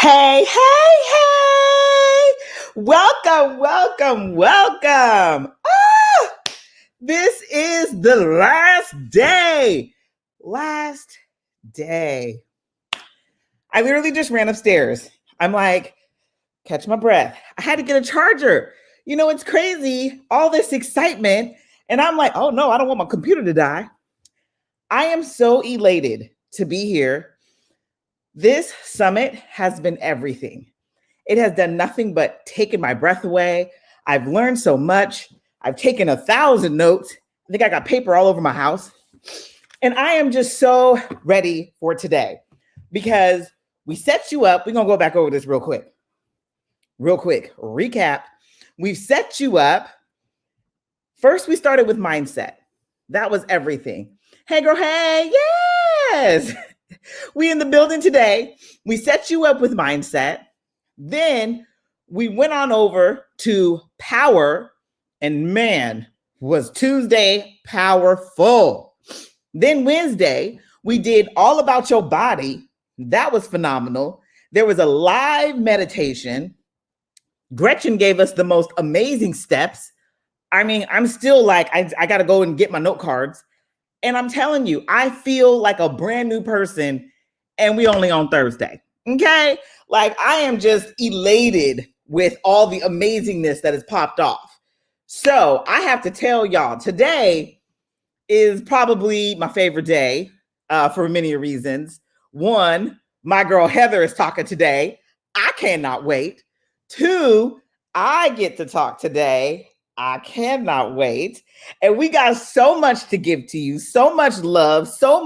Hey, hey, hey! Welcome, welcome, welcome. This is the last day. Last day. I literally just ran upstairs. I'm like, catch my breath. I had to get a charger. You know, it's crazy, all this excitement. And I'm like, oh no, I don't want my computer to die. I am so elated to be here. This summit has been everything. It has done nothing but taken my breath away. I've learned so much. I've taken 1,000 notes. I think I got paper all over my house. And I am just so ready for today because we set you up. We're going to go back over this real quick. Recap. We've set you up. First, we started with mindset. That was everything. Hey, girl, hey, yes. We in the building today. We set you up with mindset. Then we went on over to power, and man, was Tuesday powerful. Then Wednesday, we did all about your body. That was phenomenal. There was a live meditation. Gretchen gave us the most amazing steps. I mean, I'm still like, I got to go and get my note cards. And I'm telling you, I feel like a brand new person, and we only on Thursday. Okay. Like I am just elated with all the amazingness that has popped off. So I have to tell y'all, today is probably my favorite day for many reasons. One, my girl Heather is talking today. I cannot wait. Two, I get to talk today. I cannot wait. And we got so much to give to you, so much love, so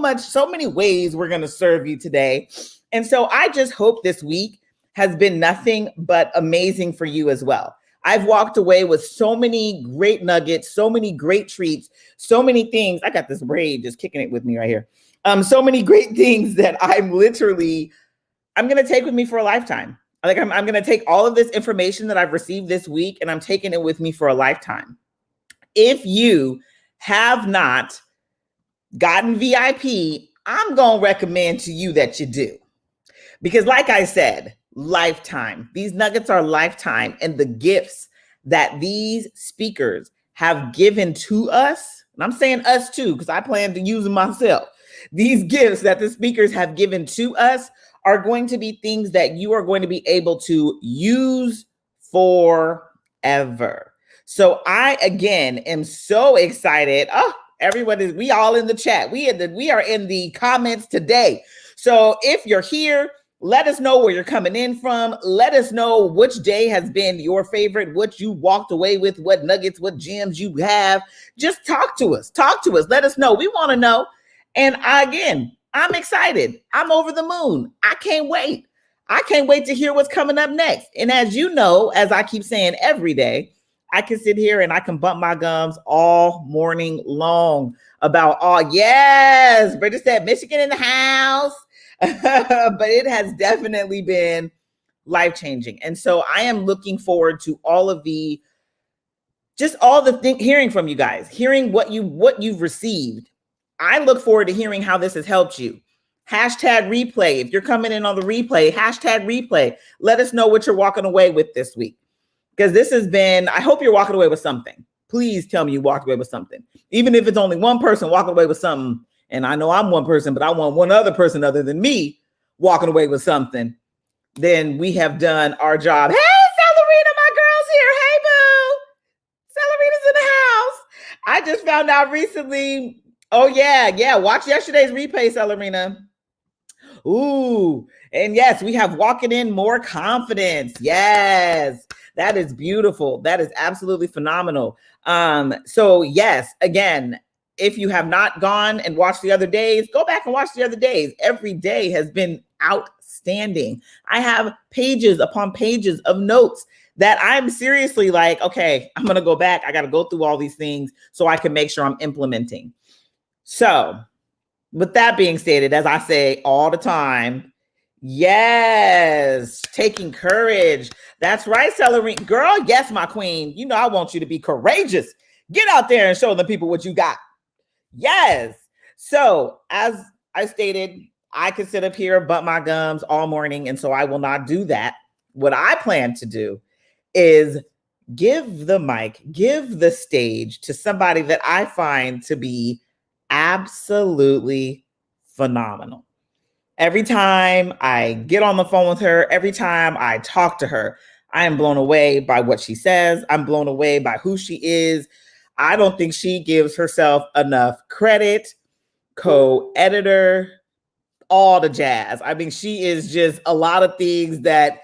many ways we're going to serve you today. And so I just hope this week has been nothing but amazing for you as well. I've walked away with so many great nuggets, so many great treats, so many things. I got this braid just kicking it with me right here. So many great things that I'm going to take with me for a lifetime. Like I'm going to take all of this information that I've received this week and I'm taking it with me for a lifetime. If you have not gotten VIP, I'm going to recommend to you that you do. Because like I said, lifetime. These nuggets are lifetime, and the gifts that these speakers have given to us, and I'm saying us too, because I plan to use them myself. These gifts that the speakers have given to us are going to be things that you are going to be able to use forever. So I, again, am so excited. Oh, we all in the chat. We are in the comments today. So if you're here, let us know where you're coming in from. Let us know which day has been your favorite, what you walked away with, what nuggets, what gems you have. Just talk to us. Let us know. We want to know. And again, I'm excited. I'm over the moon. I can't wait. I can't wait to hear what's coming up next. And as you know, as I keep saying every day, I can sit here and I can bump my gums all morning long about yes, Bridget said Michigan in the house. But it has definitely been life-changing. And so I am looking forward to hearing from you guys, hearing what you've received. I look forward to hearing how this has helped you. Hashtag replay. If you're coming in on the replay, hashtag replay. Let us know what you're walking away with this week. Because I hope you're walking away with something. Please tell me you walked away with something. Even if it's only one person walking away with something. And I know I'm one person, but I want one other person other than me walking away with something. Then we have done our job. Hey, Celerina, my girl's here. Hey, boo. Celerina's in the house. I just found out recently. Oh, yeah. Watch yesterday's replay, Celerina. Ooh. And yes, we have walking in more confidence. Yes. That is beautiful. That is absolutely phenomenal. So yes, again, if you have not gone and watched the other days, go back and watch the other days. Every day has been outstanding. I have pages upon pages of notes that I'm seriously like, okay, I'm going to go back. I got to go through all these things so I can make sure I'm implementing. So with that being stated, as I say all the time, yes, taking courage. That's right, Celerine. Girl, yes, my queen. You know I want you to be courageous. Get out there and show the people what you got. Yes. So as I stated, I could sit up here, bump my gums all morning, and so I will not do that. What I plan to do is give the mic, give the stage to somebody that I find to be absolutely phenomenal. Every time I get on the phone with her, every time I talk to her, I am blown away by what she says. I'm blown away by who she is. I don't think she gives herself enough credit, co-editor, all the jazz. I mean, she is just a lot of things that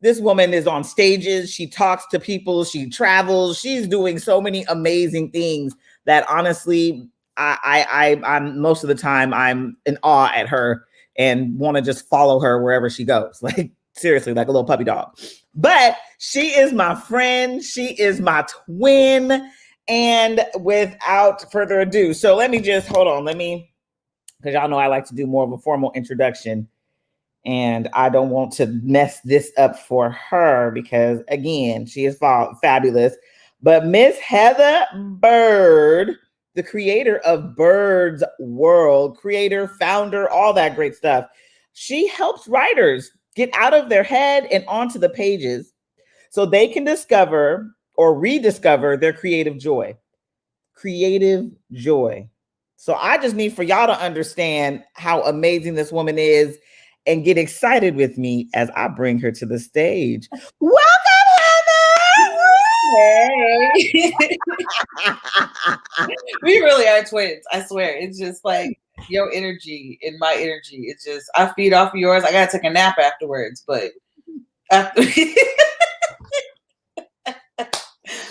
This woman is on stages. She talks to people. She travels. She's doing so many amazing things that honestly, I'm most of the time I'm in awe at her and want to just follow her wherever she goes. Like seriously, like a little puppy dog. But she is my friend. She is my twin. And without further ado, so let me just hold on. Because y'all know I like to do more of a formal introduction. And I don't want to mess this up for her because, again, she is fabulous. But Miss Heather Bird, the creator of Bird's World, creator, founder, all that great stuff. She helps writers get out of their head and onto the pages so they can discover or rediscover their creative joy. Creative joy. So I just need for y'all to understand how amazing this woman is and get excited with me as I bring her to the stage. Welcome, Heather! Hey. We really are twins. I swear. It's just like your energy and my energy. It's just, I feed off of yours. I got to take a nap afterwards, but after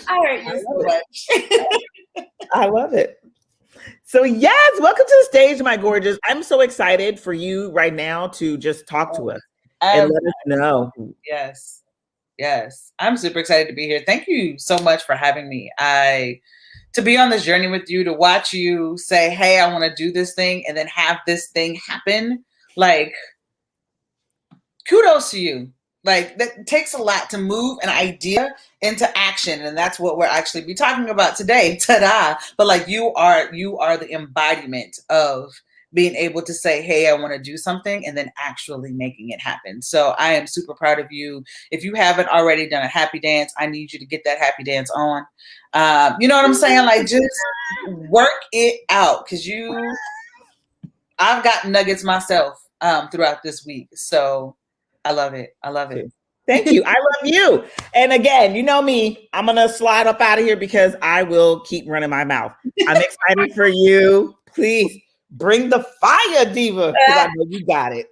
I hurt you so much. I love it. So yes, welcome to the stage, my gorgeous. I'm so excited for you right now to just talk to us and let us know. Yes. Yes. I'm super excited to be here. Thank you so much for having me. To be on this journey with you, to watch you say, hey, I want to do this thing and then have this thing happen. Like, kudos to you. Like that takes a lot to move an idea into action. And that's what we're actually be talking about today. Ta-da. But like you are the embodiment of being able to say, hey, I want to do something and then actually making it happen. So I am super proud of you. If you haven't already done a happy dance, I need you to get that happy dance on. You know what I'm saying? Like just work it out because I've got nuggets myself throughout this week. So I love it. I love it. Thank you. I love you. And again, you know me, I'm going to slide up out of here because I will keep running my mouth. I'm excited for you. Please bring the fire, Diva, because I know you got it.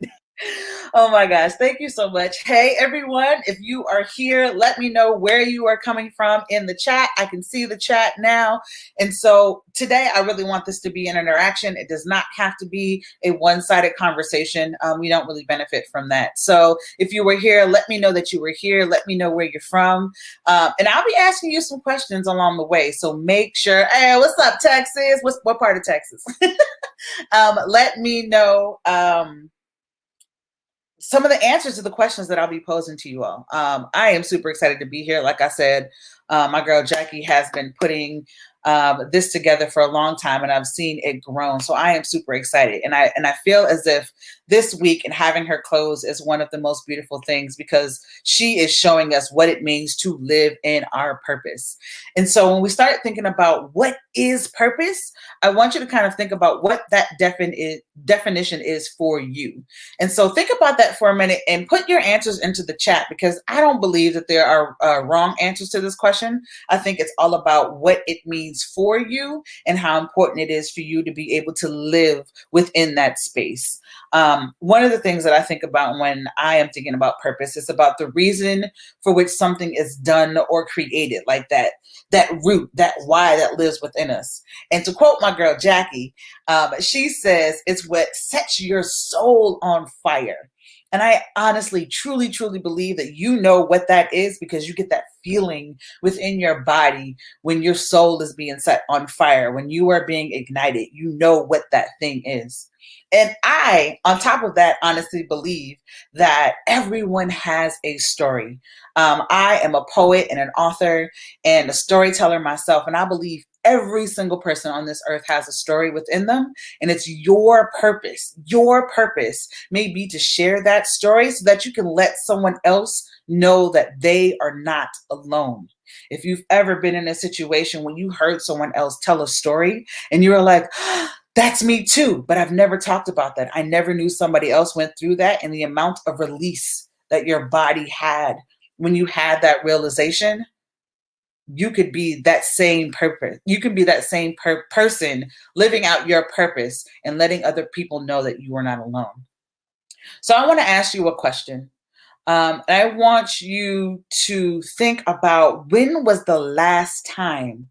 Oh my gosh. Thank you so much. Hey, everyone. If you are here, let me know where you are coming from in the chat. I can see the chat now. And so today I really want this to be an interaction. It does not have to be a one-sided conversation. We don't really benefit from that. So if you were here, let me know that you were here. Let me know where you're from. And I'll be asking you some questions along the way. So make sure, hey, what's up, Texas? What part of Texas? Let me know some of the answers to the questions that I'll be posing to you all. I am super excited to be here. Like I said, my girl Jackie has been putting this together for a long time, and I've seen it grow. So I am super excited, and I feel as if this week and having her close is one of the most beautiful things because she is showing us what it means to live in our purpose. And so when we start thinking about what is purpose, I want you to kind of think about what that definition is for you. And so think about that for a minute and put your answers into the chat because I don't believe that there are wrong answers to this question. I think it's all about what it means for you and how important it is for you to be able to live within that space. One of the things that I think about when I am thinking about purpose is about the reason for which something is done or created, like that root, that why that lives within us. And to quote my girl Jackie, she says it's what sets your soul on fire. And I honestly, truly, truly believe that you know what that is because you get that feeling within your body when your soul is being set on fire, when you are being ignited, you know what that thing is. And I, on top of that, honestly believe that everyone has a story. I am a poet and an author and a storyteller myself, and I believe every single person on this earth has a story within them, and it's your purpose. Your purpose may be to share that story so that you can let someone else know that they are not alone. If you've ever been in a situation when you heard someone else tell a story and you were like, that's me too, but I've never talked about that. I never knew somebody else went through that, and the amount of release that your body had when you had that realization, you could be that same purpose. You can be that same person living out your purpose and letting other people know that you are not alone. So I want to ask you a question. I want you to think about, when was the last time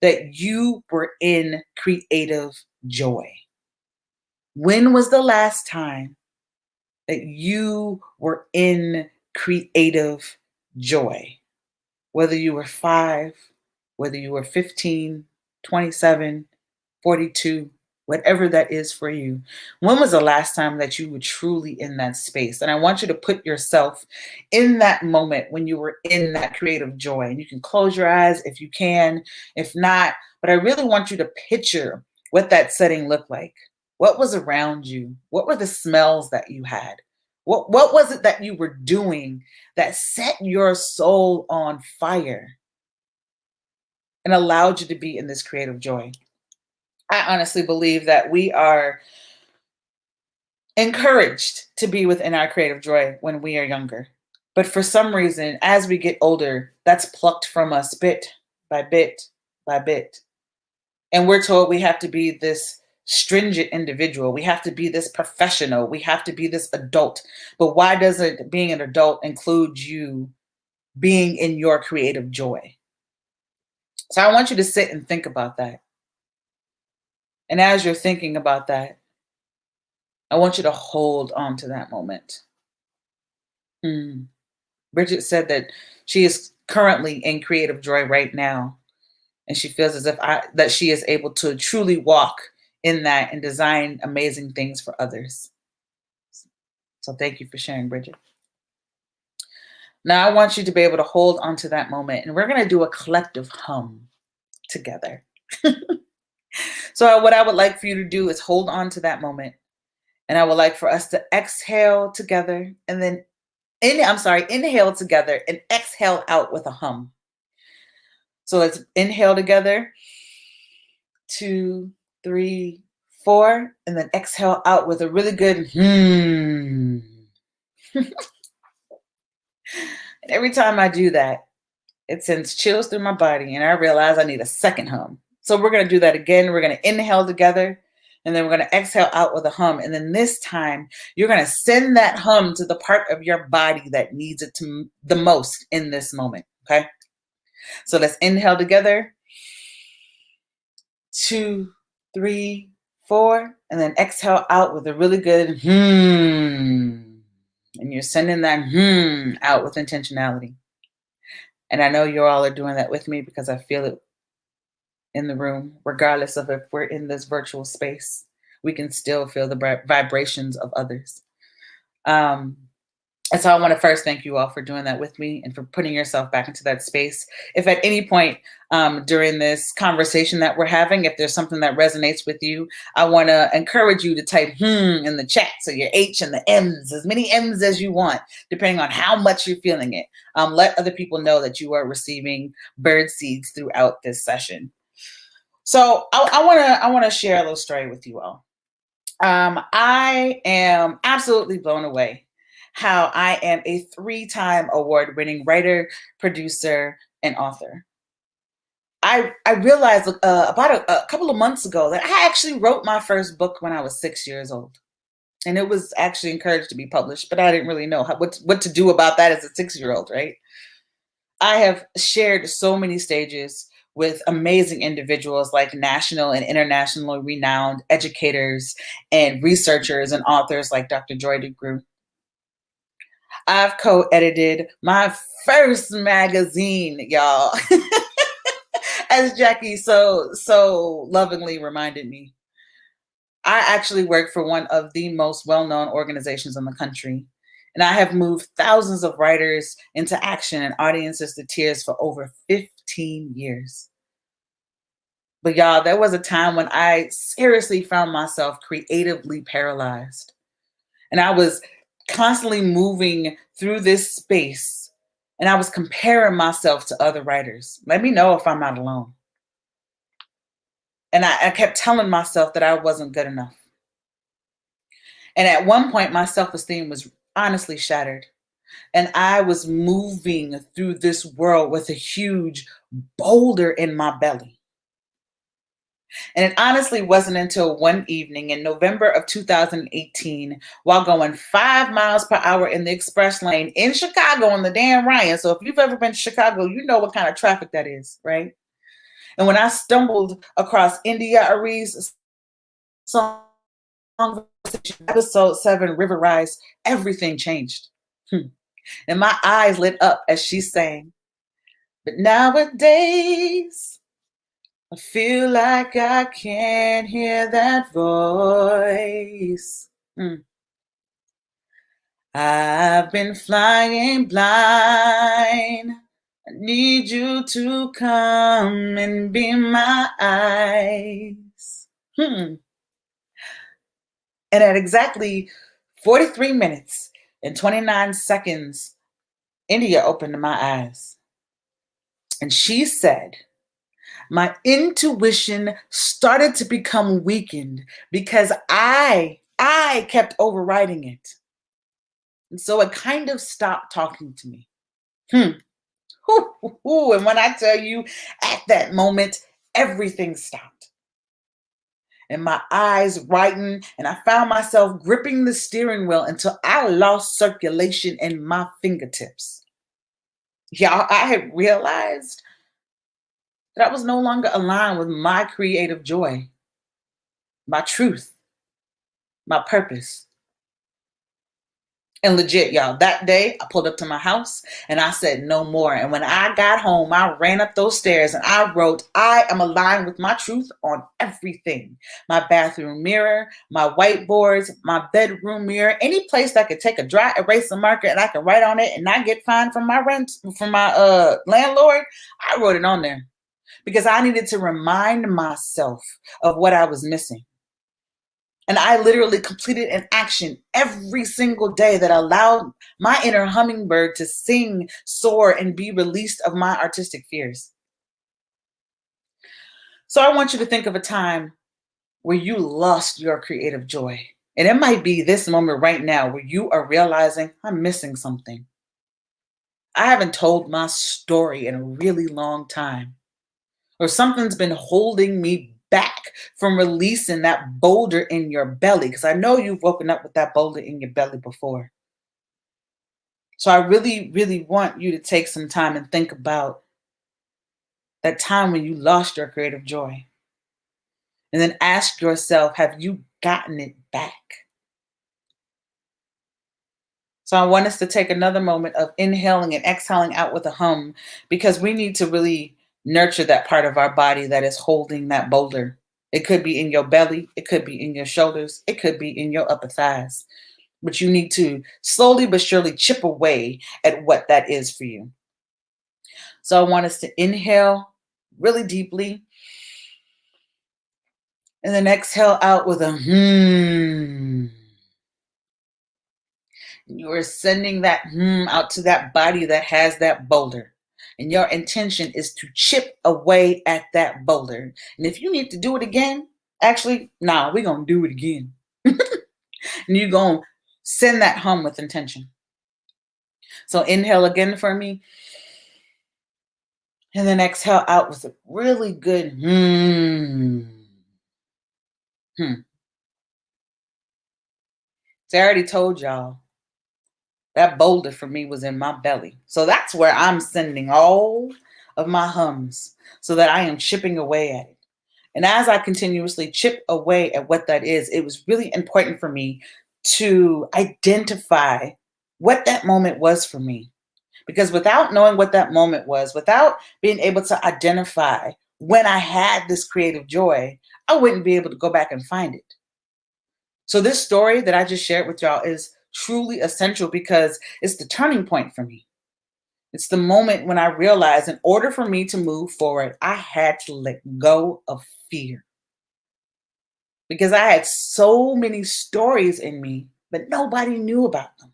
that you were in creative joy? When was the last time that you were in creative joy? Whether you were 5, whether you were 15, 27, 42, whatever that is for you. When was the last time that you were truly in that space? And I want you to put yourself in that moment when you were in that creative joy. And you can close your eyes if you can, if not, but I really want you to picture what that setting looked like. What was around you? What were the smells that you had? What was it that you were doing that set your soul on fire and allowed you to be in this creative joy? I honestly believe that we are encouraged to be within our creative joy when we are younger. But for some reason, as we get older, that's plucked from us bit by bit by bit. And we're told we have to be this stringent individual. We have to be this professional. We have to be this adult. But why doesn't being an adult include you being in your creative joy? So I want you to sit and think about that. And as you're thinking about that, I want you to hold on to that moment. Bridget said that she is currently in creative joy right now. And she feels as if that she is able to truly walk in that and design amazing things for others. So thank you for sharing, Bridget. Now I want you to be able to hold on to that moment, and we're going to do a collective hum together. So what I would like for you to do is hold on to that moment, and I would like for us to exhale together, and then inhale together and exhale out with a hum. So let's inhale together, 2, 3, 4, and then exhale out with a really good And every time I do that, it sends chills through my body, and I realize I need a second hum. So we're going to do that again. We're going to inhale together, and then we're going to exhale out with a hum. And then this time, you're going to send that hum to the part of your body that needs it the most in this moment. Okay? So let's inhale together. 2, 3, 4, and then exhale out with a really good And you're sending that out with intentionality. And I know you all are doing that with me because I feel it in the room. Regardless of if we're in this virtual space, we can still feel the vibrations of others. And so I want to first thank you all for doing that with me and for putting yourself back into that space. If at any point during this conversation that we're having, if there's something that resonates with you, I want to encourage you to type in the chat. So your H and the M's, as many M's as you want, depending on how much you're feeling it. Let other people know that you are receiving bird seeds throughout this session. So I want to share a little story with you all. I am absolutely blown away how I am a 3-time award-winning writer, producer, and author. I realized about a couple of months ago that I actually wrote my first book when I was 6 years old. And it was actually encouraged to be published, but I didn't really know what to do about that as a 6-year-old, right? I have shared so many stages with amazing individuals like national and internationally renowned educators and researchers and authors like Dr. Joy DeGruy. I've co-edited my first magazine, y'all, as Jackie so lovingly reminded me. I actually work for one of the most well-known organizations in the country, and I have moved thousands of writers into action and audiences to tears for over 15 years. But y'all, there was a time when I seriously found myself creatively paralyzed, and I was constantly moving through this space, and I was comparing myself to other writers. Let me know if I'm not alone. And I kept telling myself that I wasn't good enough. And at one point, my self-esteem was honestly shattered. And I was moving through this world with a huge boulder in my belly. And it honestly wasn't until one evening in November of 2018, while going 5 miles per hour in the express lane in Chicago on the Dan Ryan. So if you've ever been to Chicago, you know what kind of traffic that is, right? And when I stumbled across India Arie's song, episode 7, River Rise, everything changed. And my eyes lit up as she sang, but nowadays, I feel like I can't hear that voice. I've been flying blind. I need you to come and be my eyes. And at exactly 43 minutes and 29 seconds, India opened my eyes. And she said, my intuition started to become weakened because I kept overriding it. And so it kind of stopped talking to me. And when I tell you, at that moment, everything stopped. And my eyes brightened, and I found myself gripping the steering wheel until I lost circulation in my fingertips. Y'all, I had realized that I was no longer aligned with my creative joy, my truth, my purpose. And legit, y'all, that day I pulled up to my house and I said no more. And when I got home, I ran up those stairs and I wrote, I am aligned with my truth on everything. My bathroom mirror, my whiteboards, my bedroom mirror, any place that I could take a dry eraser marker and I could write on it and not get fined from my landlord. I wrote it on there because I needed to remind myself of what I was missing. And I literally completed an action every single day that allowed my inner hummingbird to sing, soar, and be released of my artistic fears. So I want you to think of a time where you lost your creative joy. And it might be this moment right now where you are realizing I'm missing something. I haven't told my story in a really long time. Or something's been holding me back from releasing that boulder in your belly, because I know you've woken up with that boulder in your belly before. So I really, really want you to take some time and think about that time when you lost your creative joy. And then ask yourself, have you gotten it back? So I want us to take another moment of inhaling and exhaling out with a hum, because we need to really nurture that part of our body that is holding that boulder. It could be in your belly. It could be in your shoulders. It could be in your upper thighs. But you need to slowly but surely chip away at what that is for you. So I want us to inhale really deeply. And then exhale out with a You are sending that out to that body that has that boulder. And your intention is to chip away at that boulder. And if you need to do it again, actually, we're going to do it again. And you're going to send that hum with intention. So inhale again for me. And then exhale out with a really good So I already told y'all that boulder for me was in my belly. So that's where I'm sending all of my hums so that I am chipping away at it. And as I continuously chip away at what that is, it was really important for me to identify what that moment was for me. Because without knowing what that moment was, without being able to identify when I had this creative joy, I wouldn't be able to go back and find it. So this story that I just shared with y'all is truly essential because it's the turning point for me. It's the moment when I realized in order for me to move forward, I had to let go of fear. Because I had so many stories in me, but nobody knew about them.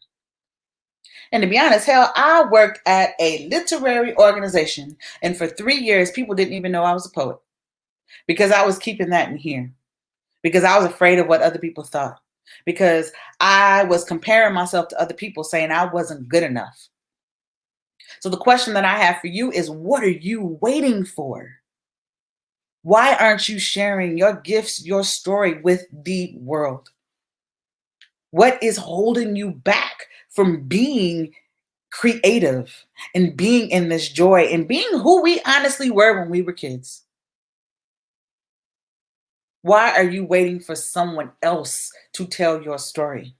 And to be honest, I worked at a literary organization, and for 3 years, people didn't even know I was a poet because I was keeping that in here, because I was afraid of what other people thought, because I was comparing myself to other people, saying I wasn't good enough. So the question that I have for you is, what are you waiting for? Why aren't you sharing your gifts, your story with the world? What is holding you back from being creative and being in this joy and being who we honestly were when we were kids? Why are you waiting for someone else to tell your story?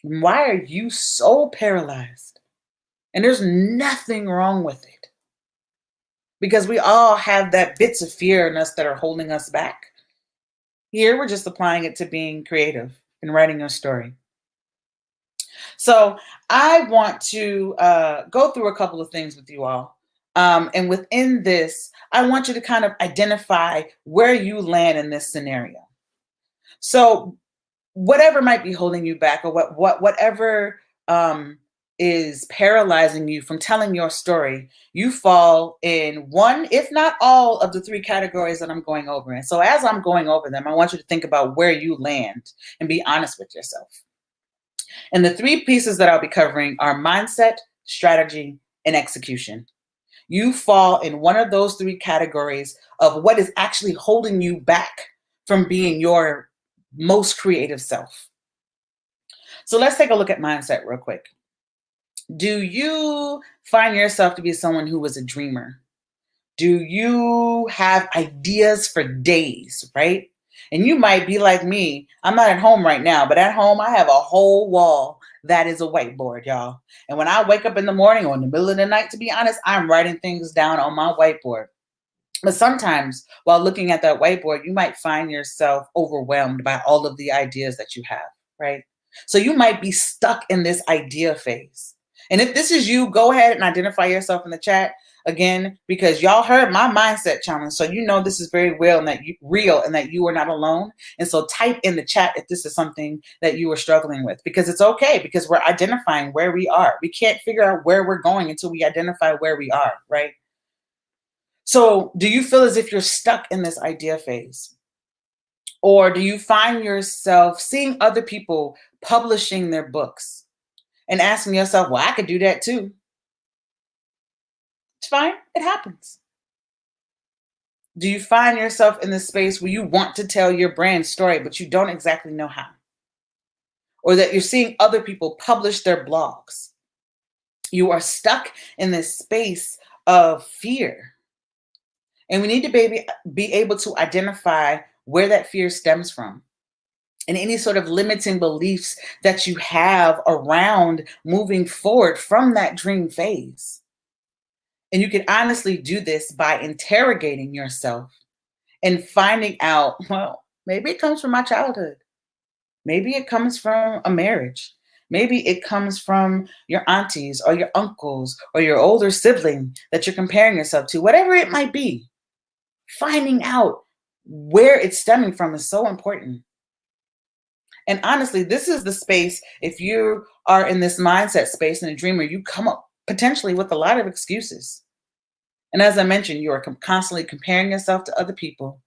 Why are you so paralyzed? And there's nothing wrong with it, because we all have that bits of fear in us that are holding us back. Here, we're just applying it to being creative and writing your story. So I want to go through a couple of things with you all. And within this, I want you to kind of identify where you land in this scenario. So whatever might be holding you back, or whatever is paralyzing you from telling your story, you fall in one, if not all, of the three categories that I'm going over. And so as I'm going over them, I want you to think about where you land and be honest with yourself. And the three pieces that I'll be covering are mindset, strategy, and execution. You fall in one of those three categories of what is actually holding you back from being your most creative self. So let's take a look at mindset real quick. Do you find yourself to be someone who was a dreamer? Do you have ideas for days, right? And you might be like me. I'm not at home right now, but at home I have a whole wall that is a whiteboard, y'all. And when I wake up in the morning or in the middle of the night, to be honest, I'm writing things down on my whiteboard. But sometimes while looking at that whiteboard, you might find yourself overwhelmed by all of the ideas that you have, right? So you might be stuck in this idea phase. And if this is you, go ahead and identify yourself in the chat again, because y'all heard my mindset challenge. So you know this is very real and that you are not alone. And so type in the chat if this is something that you are struggling with, because it's okay, because we're identifying where we are. We can't figure out where we're going until we identify where we are, right? So do you feel as if you're stuck in this idea phase? Or do you find yourself seeing other people publishing their books and asking yourself, well, I could do that too? It's fine. It happens. Do you find yourself in this space where you want to tell your brand story, but you don't exactly know how? Or that you're seeing other people publish their blogs? You are stuck in this space of fear. And we need to be able to identify where that fear stems from and any sort of limiting beliefs that you have around moving forward from that dream phase. And you can honestly do this by interrogating yourself and finding out, well, maybe it comes from my childhood. Maybe it comes from a marriage. Maybe it comes from your aunties or your uncles or your older sibling that you're comparing yourself to, whatever it might be. Finding out where it's stemming from is so important. And honestly, this is the space, if you are in this mindset space and a dreamer, you come up potentially with a lot of excuses. And as I mentioned, you are constantly comparing yourself to other people.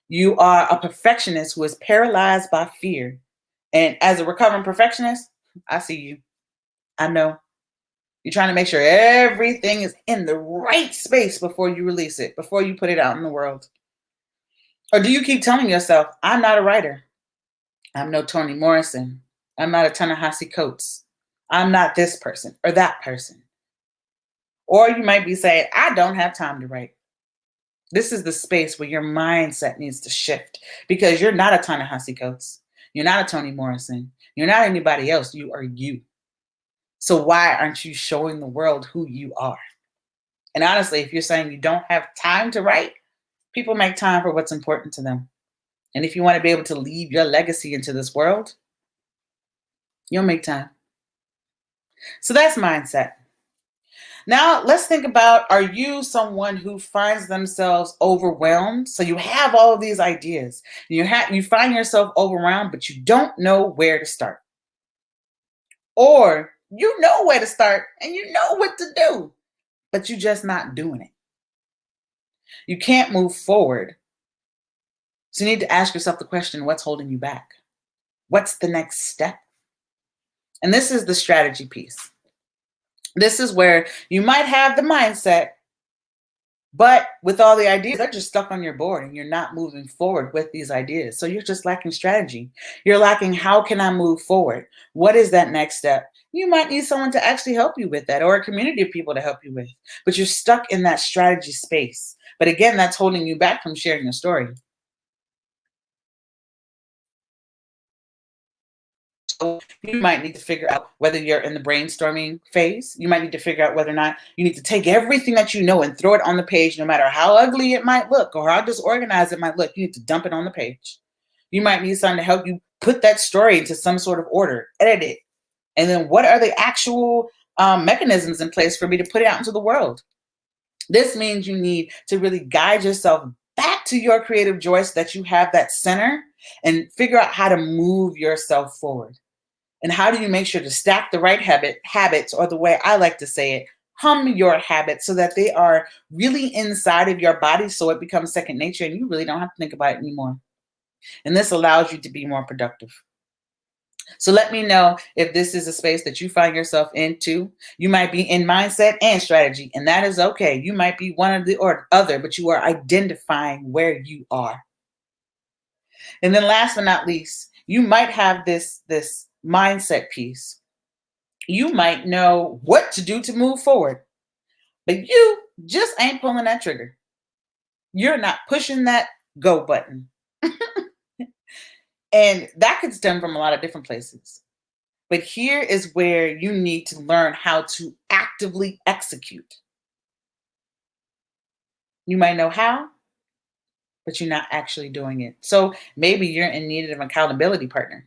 You are a perfectionist who is paralyzed by fear. And as a recovering perfectionist, I see you. I know. You're trying to make sure everything is in the right space before you release it, before you put it out in the world. Or do you keep telling yourself, I'm not a writer. I'm no Toni Morrison. I'm not a Ta-Nehisi Coates. I'm not this person or that person. Or you might be saying, I don't have time to write. This is the space where your mindset needs to shift, because you're not a Ta-Nehisi Coates. You're not a Toni Morrison. You're not anybody else. You are you. So why aren't you showing the world who you are? And honestly, if you're saying you don't have time to write, people make time for what's important to them. And if you want to be able to leave your legacy into this world, you'll make time. So that's mindset. Now let's think about, are you someone who finds themselves overwhelmed? So you have all of these ideas. You find yourself overwhelmed, but you don't know where to start. Or you know where to start and you know what to do, but you're just not doing it. You can't move forward. So you need to ask yourself the question, what's holding you back? What's the next step? And this is the strategy piece. This is where you might have the mindset, But with all the ideas, they're just stuck on your board and you're not moving forward with these ideas. So you're just lacking strategy. You're lacking, how can I move forward? What is that next step? You might need someone to actually help you with that, or a community of people to help you with. But you're stuck in that strategy space. But again, that's holding you back from sharing your story. So you might need to figure out whether you're in the brainstorming phase. You might need to figure out whether or not you need to take everything that you know and throw it on the page, no matter how ugly it might look or how disorganized it might look. You need to dump it on the page. You might need someone to help you put that story into some sort of order, edit it. And then what are the actual mechanisms in place for me to put it out into the world? This means you need to really guide yourself back to your creative joy so that you have that center and figure out how to move yourself forward. And how do you make sure to stack the right habits, or the way I like to say it, hum your habits so that they are really inside of your body so it becomes second nature and you really don't have to think about it anymore. And this allows you to be more productive. So let me know if this is a space that you find yourself into. You might be in mindset and strategy, and that is okay. You might be one of the or other, but you are identifying where you are. And then last but not least, you might have this mindset piece. You might know what to do to move forward, but you just ain't pulling that trigger. You're not pushing that go button. And that could stem from a lot of different places. But here is where you need to learn how to actively execute. You might know how, but you're not actually doing it. So maybe you're in need of an accountability partner.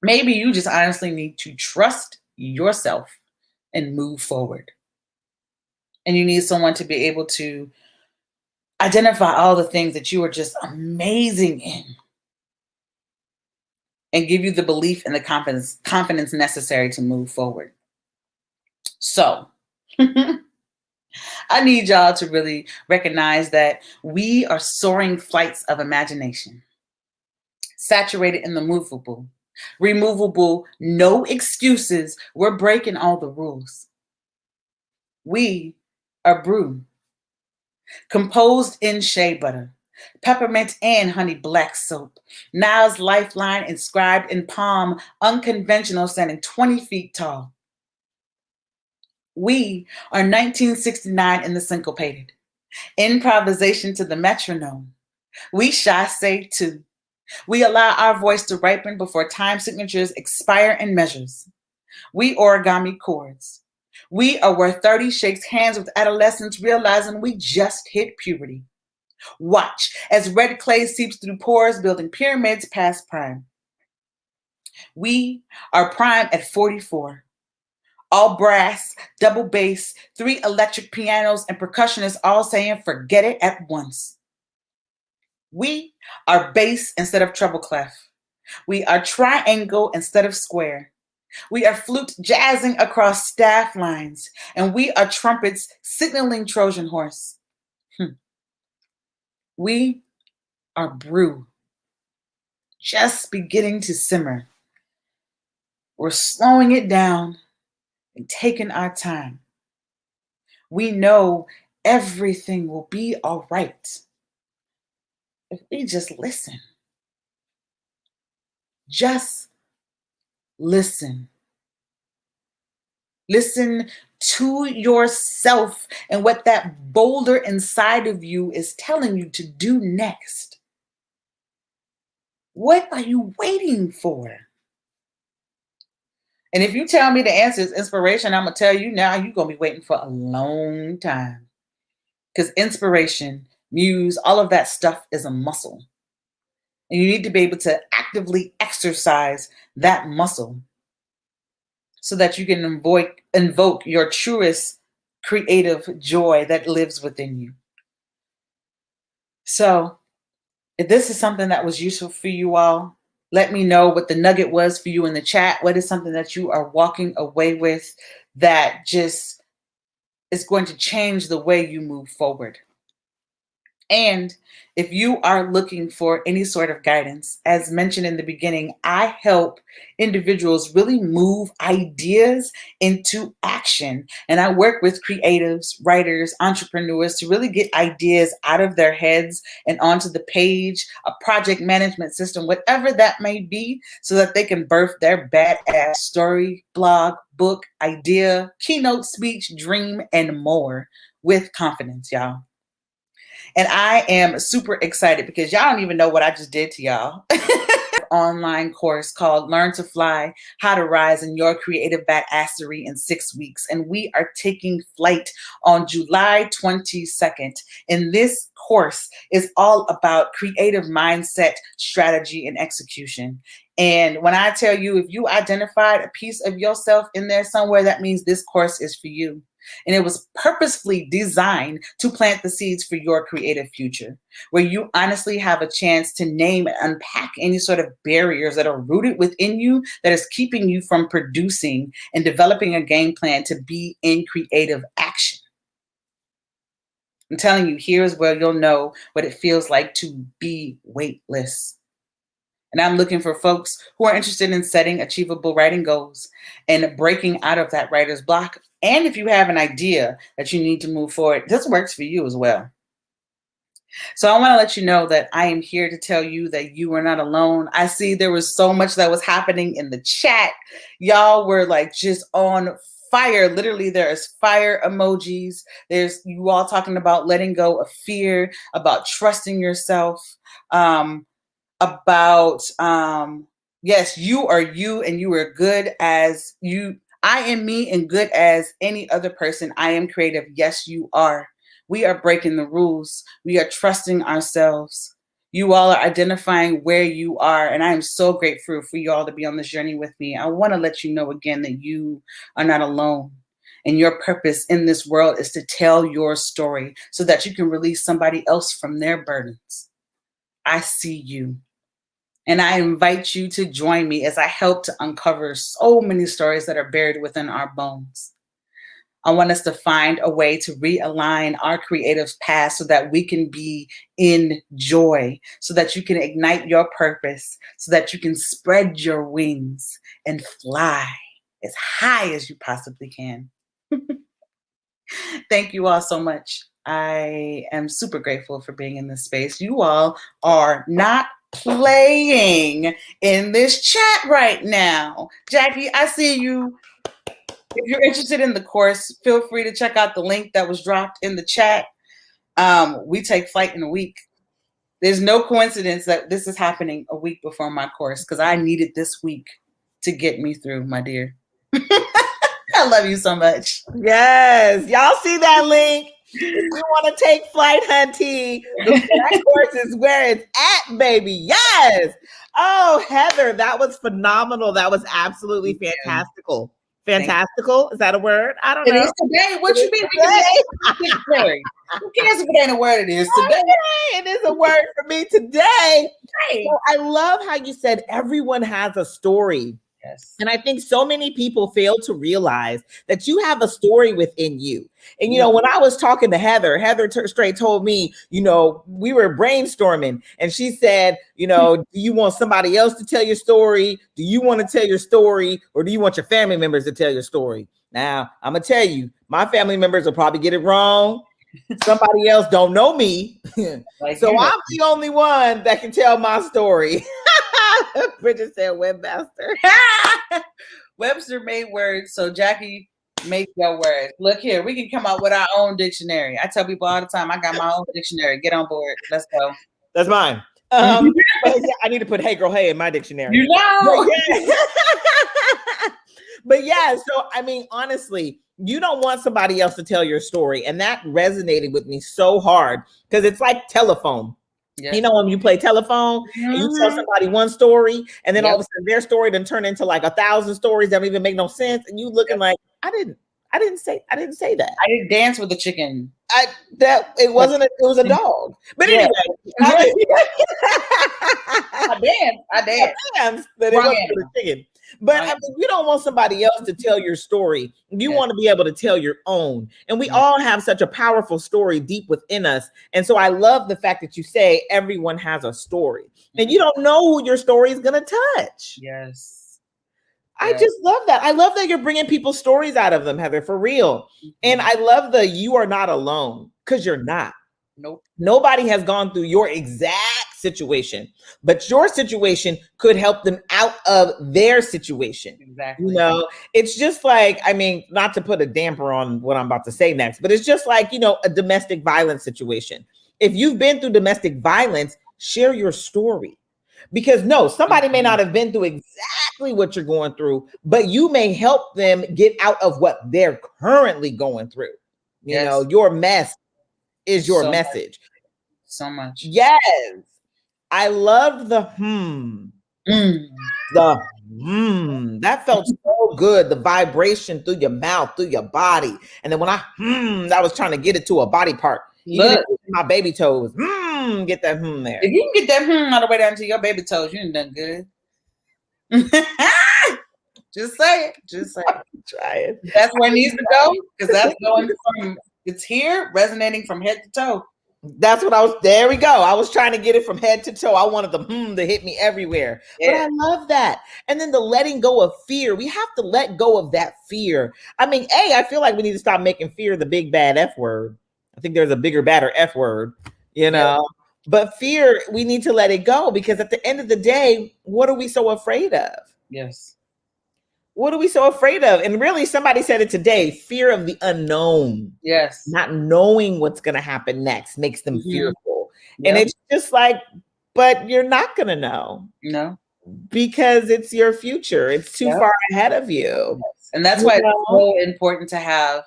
Maybe you just honestly need to trust yourself and move forward. And you need someone to be able to identify all the things that you are just amazing in and give you the belief and the confidence necessary to move forward. So I need y'all to really recognize that we are soaring flights of imagination, saturated in the movable, removable, no excuses. We're breaking all the rules. We are brew, composed in shea butter, peppermint and honey black soap, Nile's lifeline inscribed in palm, unconventional, standing 20 feet tall. We are 1969 in the syncopated, improvisation to the metronome. We say too. We allow our voice to ripen before time signatures expire and measures. We origami chords. We are where 30 shakes hands with adolescents, realizing we just hit puberty. Watch as red clay seeps through pores, building pyramids past prime. We are prime at 44. All brass, double bass, 3 electric pianos, and percussionists all saying, forget it at once. We are bass instead of treble clef. We are triangle instead of square. We are flute jazzing across staff lines, and we are trumpets signaling Trojan horse. We are brew, just beginning to simmer. We're slowing it down and taking our time. We know everything will be all right if we just listen. Just listen. Listen to yourself and what that boulder inside of you is telling you to do next. What are you waiting for? And if you tell me the answer is inspiration, I'm going to tell you now, you're going to be waiting for a long time. Because inspiration, muse, all of that stuff is a muscle. And you need to be able to actively exercise that muscle so that you can invoke your truest creative joy that lives within you. So if this is something that was useful for you all, let me know what the nugget was for you in the chat. What is something that you are walking away with that just is going to change the way you move forward? And if you are looking for any sort of guidance, as mentioned in the beginning, I help individuals really move ideas into action. And I work with creatives, writers, entrepreneurs to really get ideas out of their heads and onto the page, a project management system, whatever that may be, so that they can birth their badass story, blog, book, idea, keynote speech, dream, and more with confidence, y'all. And I am super excited because y'all don't even know what I just did to y'all. Online course called Learn to Fly, How to Rise in Your Creative Badassery in 6 weeks. And we are taking flight on July 22nd. And this course is all about creative mindset, strategy, and execution. And when I tell you, if you identified a piece of yourself in there somewhere, that means this course is for you. And it was purposefully designed to plant the seeds for your creative future, where you honestly have a chance to name and unpack any sort of barriers that are rooted within you that is keeping you from producing and developing a game plan to be in creative action. I'm telling you, here's where you'll know what it feels like to be weightless. And I'm looking for folks who are interested in setting achievable writing goals and breaking out of that writer's block. And if you have an idea that you need to move forward, this works for you as well. So I want to let you know that I am here to tell you that you are not alone. I see there was so much that was happening in the chat. Y'all were like just on fire. Literally, there's fire emojis. There's you all talking about letting go of fear, about trusting yourself, about yes, you are you and you are good as you. I am me and good as any other person. I am creative. Yes, you are. We are breaking the rules. We are trusting ourselves. You all are identifying where you are. And I am so grateful for you all to be on this journey with me. I want to let you know again that you are not alone. And your purpose in this world is to tell your story so that you can release somebody else from their burdens. I see you. And I invite you to join me as I help to uncover so many stories that are buried within our bones. I want us to find a way to realign our creative path so that we can be in joy, so that you can ignite your purpose, so that you can spread your wings and fly as high as you possibly can. Thank you all so much. I am super grateful for being in this space. You all are not playing in this chat right now. Jackie, I see you. If you're interested in the course, feel free to check out the link that was dropped in the chat. We take flight in a week. There's no coincidence that this is happening a week before my course because I needed this week to get me through, my dear. I love you so much. Yes. Y'all see that link? If you want to take flight, hunty, that course is where it's at, baby. Yes. Oh, Heather, that was phenomenal. That was absolutely fantastical. Fantastical? Is that a word? I don't know. It is today. What you mean? Today? Who cares if it ain't a word? It is today. Okay, it is a word for me today. Hey. So I love how you said everyone has a story. Yes. And I think so many people fail to realize that you have a story within you. And, you know, when I was talking to Heather, straight told me, you know, we were brainstorming and she said, you know, do you want somebody else to tell your story? Do you want to tell your story? Or do you want your family members to tell your story? Now, I'm going to tell you, my family members will probably get it wrong. Somebody else don't know me. Like so I'm the only one that can tell my story. Bridget said webmaster. Webster made words, so Jackie make your words. Look here, we can come up with our own dictionary. I tell people all the time, I got my own dictionary. Get on board. Let's go. That's mine. I need to put "Hey Girl Hey" in my dictionary. You know. But yeah, so I mean, honestly, you don't want somebody else to tell your story, and that resonated with me so hard because it's like telephone. Yeah. You know, when you play telephone and you tell somebody one story and then all of a sudden their story then turn into like 1,000 stories that don't even make no sense. And you looking like, I didn't say that. I didn't dance with the chicken. It was a dog. But anyway, I danced. But it wasn't the chicken. But I mean, you don't want somebody else to tell your story. You want to be able to tell your own. And we all have such a powerful story deep within us. And so I love the fact that you say everyone has a story. And you don't know who your story is going to touch. Yes. I just love that. I love that you're bringing people's stories out of them, Heather, for real. And I love the you are not alone, because you're not. Nope. Nobody has gone through your exact situation, but your situation could help them out of their situation. Exactly. You know, it's just like, I mean, not to put a damper on what I'm about to say next, but it's just like, you know, a domestic violence situation. If you've been through domestic violence, share your story. Because no, somebody may not have been through exactly what you're going through, but you may help them get out of what they're currently going through. You know, your mess is your message. So much. Yes. I love the that felt so good. The vibration through your mouth, through your body. And then when I was trying to get it to a body part. Even my baby toes. Get that there. If you can get that all the way down to your baby toes, you done good. Just say it. Just say it. Try it. That's where it needs to go, because that's going from, it's here, resonating from head to toe. That's what I was, there we go. I was trying to get it from head to toe. I wanted the to hit me everywhere. Yeah. But I love that. And then the letting go of fear. We have to let go of that fear. I mean, I feel like we need to stop making fear the big bad F word. I think there's a bigger, badder F word, you know, but fear, we need to let it go, because at the end of the day, what are we so afraid of? Yes. What are we so afraid of? And really, somebody said it today, fear of the unknown. Yes. Not knowing what's going to happen next makes them fearful. And it's just like, but you're not going to know. No. Because it's your future. It's too far ahead of you. Yes. And that's why it's so important to have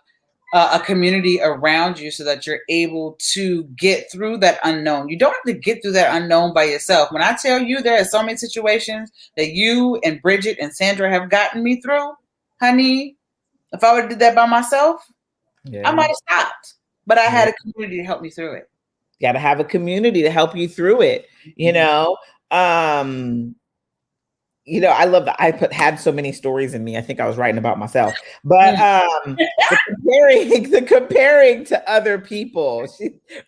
a community around you, so that you're able to get through that unknown. You don't have to get through that unknown by yourself. When I tell you there are so many situations that you and Bridget and Sandra have gotten me through, honey, if I would have did that by myself, I might have stopped. But I had a community to help me through it. You got to have a community to help you through it. You know, I love that. I had so many stories in me. I think I was writing about myself, but the comparing to other people.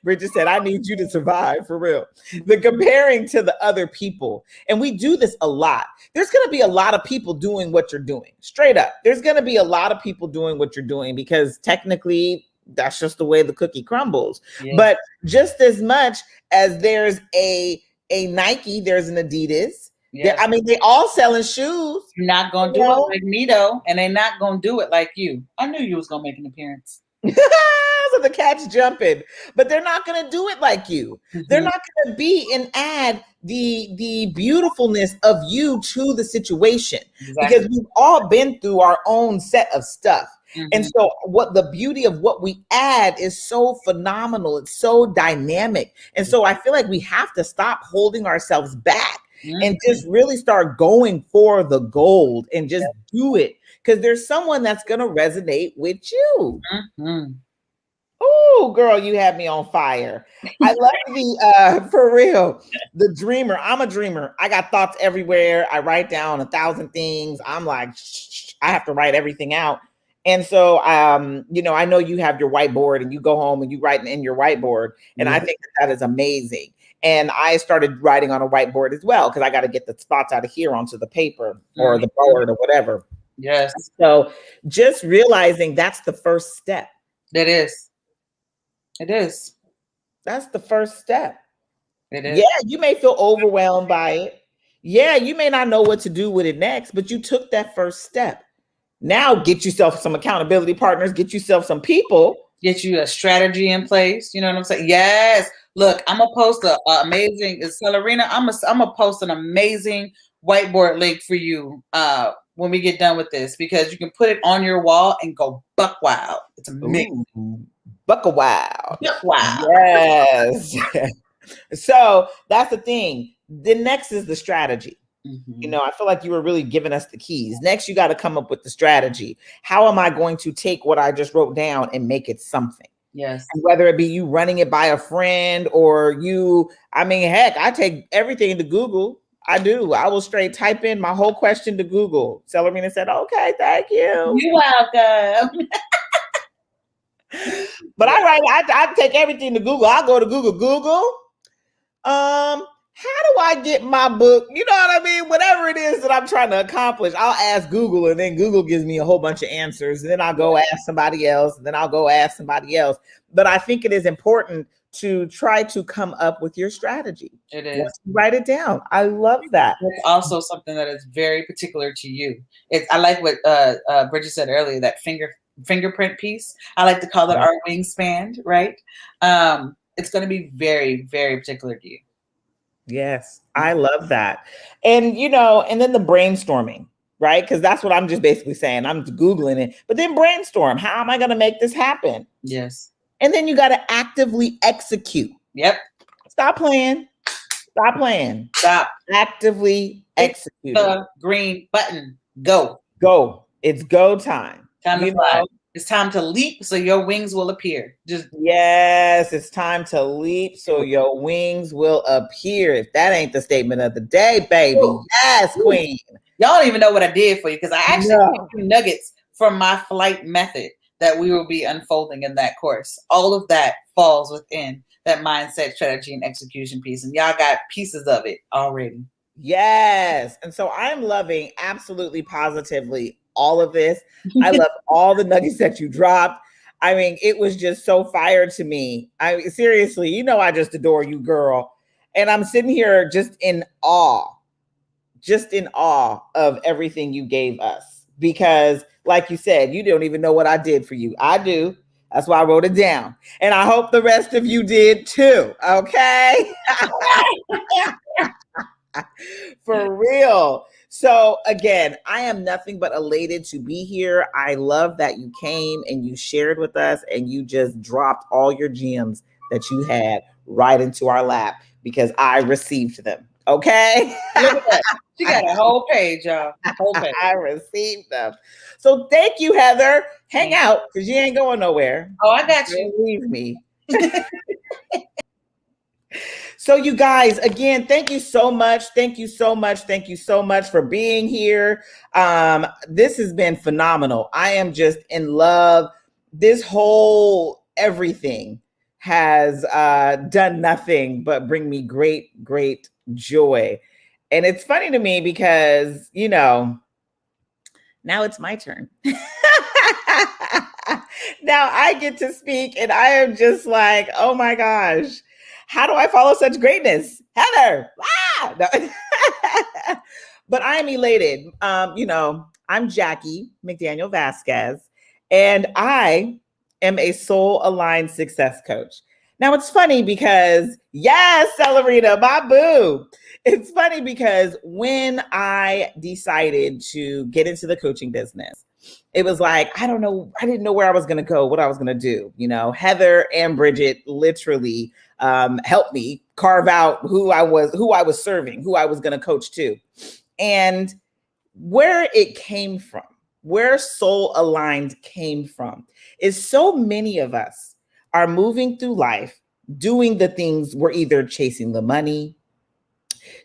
Bridget said, "I need you to survive for real." The comparing to the other people, and we do this a lot. There's going to be a lot of people doing what you're doing. Straight up, there's going to be a lot of people doing what you're doing, because technically, that's just the way the cookie crumbles. Yeah. But just as much as there's a Nike, there's an Adidas. Yeah, I mean, they all selling shoes. You're not gonna do it like me though, and they're not gonna do it like you. I knew you was gonna make an appearance. So the cat's jumping, but they're not gonna do it like you. They're not gonna be and add the beautifulness of you to the situation, because we've all been through our own set of stuff. And so what the beauty of what we add is so phenomenal. It's so dynamic. And so I feel like we have to stop holding ourselves back. And just really start going for the gold and just do it, because there's someone that's going to resonate with you. Oh, girl, you have me on fire. I love the, for real, the dreamer. I'm a dreamer. I got thoughts everywhere. I write down 1,000 things. I'm like, I have to write everything out. And so, I know you have your whiteboard and you go home and you write in your whiteboard. And I think that is amazing. And I started writing on a whiteboard as well, because I got to get the thoughts out of here onto the paper or the board or whatever. Yes. So just realizing that's the first step. It is. It is. That's the first step. It is. Yeah, you may feel overwhelmed by it. Yeah, you may not know what to do with it next, but you took that first step. Now get yourself some accountability partners, get yourself some people. Get you a strategy in place. You know what I'm saying? Yes. Look, I'm gonna post an amazing Celerina. I'm gonna post an amazing whiteboard link for you when we get done with this, because you can put it on your wall and go buck wild. It's amazing. Buck a wild. Buck wild. Yes. So that's the thing. The next is the strategy. I feel like you were really giving us the keys. Next, you got to come up with the strategy. How am I going to take what I just wrote down and make it something? Yes. And whether it be you running it by a friend or you, I mean, heck, I take everything to Google. I do. I will straight type in my whole question to Google. Celerina said, okay, thank you. You're welcome. But I take everything to Google. I'll go to Google. How do I get my book? You know what I mean? Whatever it is that I'm trying to accomplish, I'll ask Google, and then Google gives me a whole bunch of answers. And then I'll go ask somebody else, and then I'll go ask somebody else. But I think it is important to try to come up with your strategy. It is. Write it down. I love that. It's also something that is very particular to you. I like what Bridget said earlier, that fingerprint piece. I like to call it our wingspan, right? It's going to be very, very particular to you. Yes, I love that. And, and then the brainstorming, right? Because that's what I'm just basically saying. I'm just Googling it, but then brainstorm. How am I going to make this happen? Yes. And then you got to actively execute. Yep. Stop playing. Stop. Actively execute. The green button. Go. It's go time. Time to fly. It's time to leap so your wings will appear. Yes, it's time to leap so your wings will appear. If that ain't the statement of the day, baby. Ooh. Yes, queen. Y'all don't even know what I did for you, because I actually gave you nuggets from my flight method that we will be unfolding in that course. All of that falls within that mindset, strategy, and execution piece. And y'all got pieces of it already. Yes. And so I'm loving absolutely positively all of this. I love all the nuggets that you dropped. I mean, it was just so fire to me. Seriously, I just adore you, girl. And I'm sitting here just in awe of everything you gave us. Because like you said, you don't even know what I did for you. I do. That's why I wrote it down. And I hope the rest of you did too. Okay. For real. So again, I am nothing but elated to be here. I love that you came and you shared with us and you just dropped all your gems that you had right into our lap because I received them. Okay. She got a whole page, y'all. I received them. So thank you, Heather. Hang out because you ain't going nowhere. Oh, I got you. Don't leave me. So you guys, again, thank you so much. Thank you so much for being here. This has been phenomenal. I am just in love. This whole everything has done nothing but bring me great, great joy. And it's funny to me because, now it's my turn. Now I get to speak and I am just like, oh my gosh. How do I follow such greatness? Heather. Ah! No. But I am elated. I'm Jackie McDaniel Vasquez, and I am a soul-aligned success coach. Now, it's funny because, yes, Celerina, my boo. It's funny because when I decided to get into the coaching business, it was like, I don't know. I didn't know where I was going to go, what I was going to do. Heather and Bridget literally helped me carve out who I was serving, who I was going to coach to. And where it came from, where Soul Aligned came from, is so many of us are moving through life doing the things we're either chasing the money,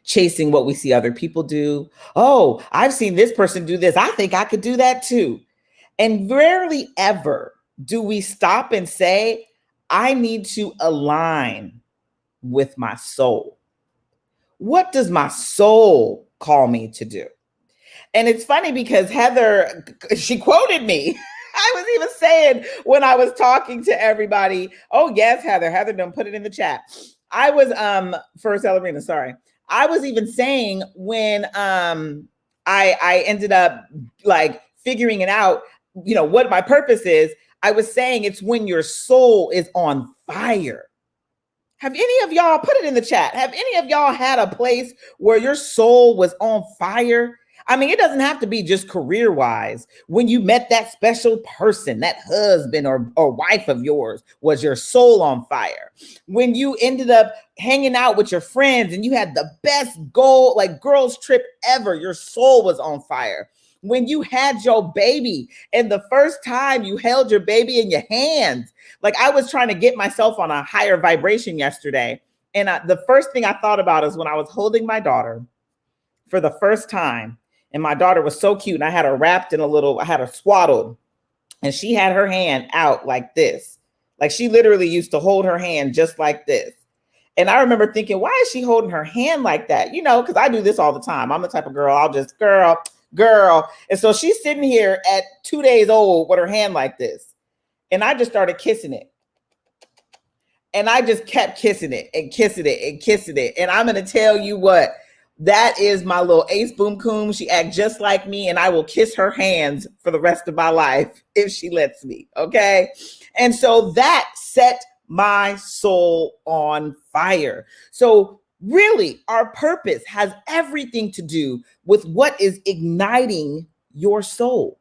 chasing what we see other people do. Oh, I've seen this person do this. I think I could do that too. And rarely ever do we stop and say, I need to align with my soul. What does my soul call me to do? And it's funny because Heather, she quoted me. I was even saying when I was talking to everybody, oh yes, Heather done put it in the chat. I was, for Celerina, sorry. I was even saying when I ended up like figuring it out, what my purpose is, I was saying it's when your soul is on fire. Have any of y'all, put it in the chat, have any of y'all had a place where your soul was on fire? I mean, it doesn't have to be just career-wise. When you met that special person, that husband or wife of yours, was your soul on fire? When you ended up hanging out with your friends and you had the best girls trip ever, your soul was on fire. When you had your baby and the first time you held your baby in your hands, like I was trying to get myself on a higher vibration yesterday. And the first thing I thought about is when I was holding my daughter for the first time. And my daughter was so cute. And I had her wrapped in I had her swaddled. And she had her hand out like this. Like she literally used to hold her hand just like this. And I remember thinking, why is she holding her hand like that? You know, because I do this all the time. I'm the type of girl, I'll just, girl. And so she's sitting here at 2 days old with her hand like this. And I just started kissing it. And I just kept kissing it and kissing it and kissing it. And I'm going to tell you what, that is my little ace boom coon. She acts just like me, and I will kiss her hands for the rest of my life if she lets me. Okay. And so that set my soul on fire. So really, our purpose has everything to do with what is igniting your soul.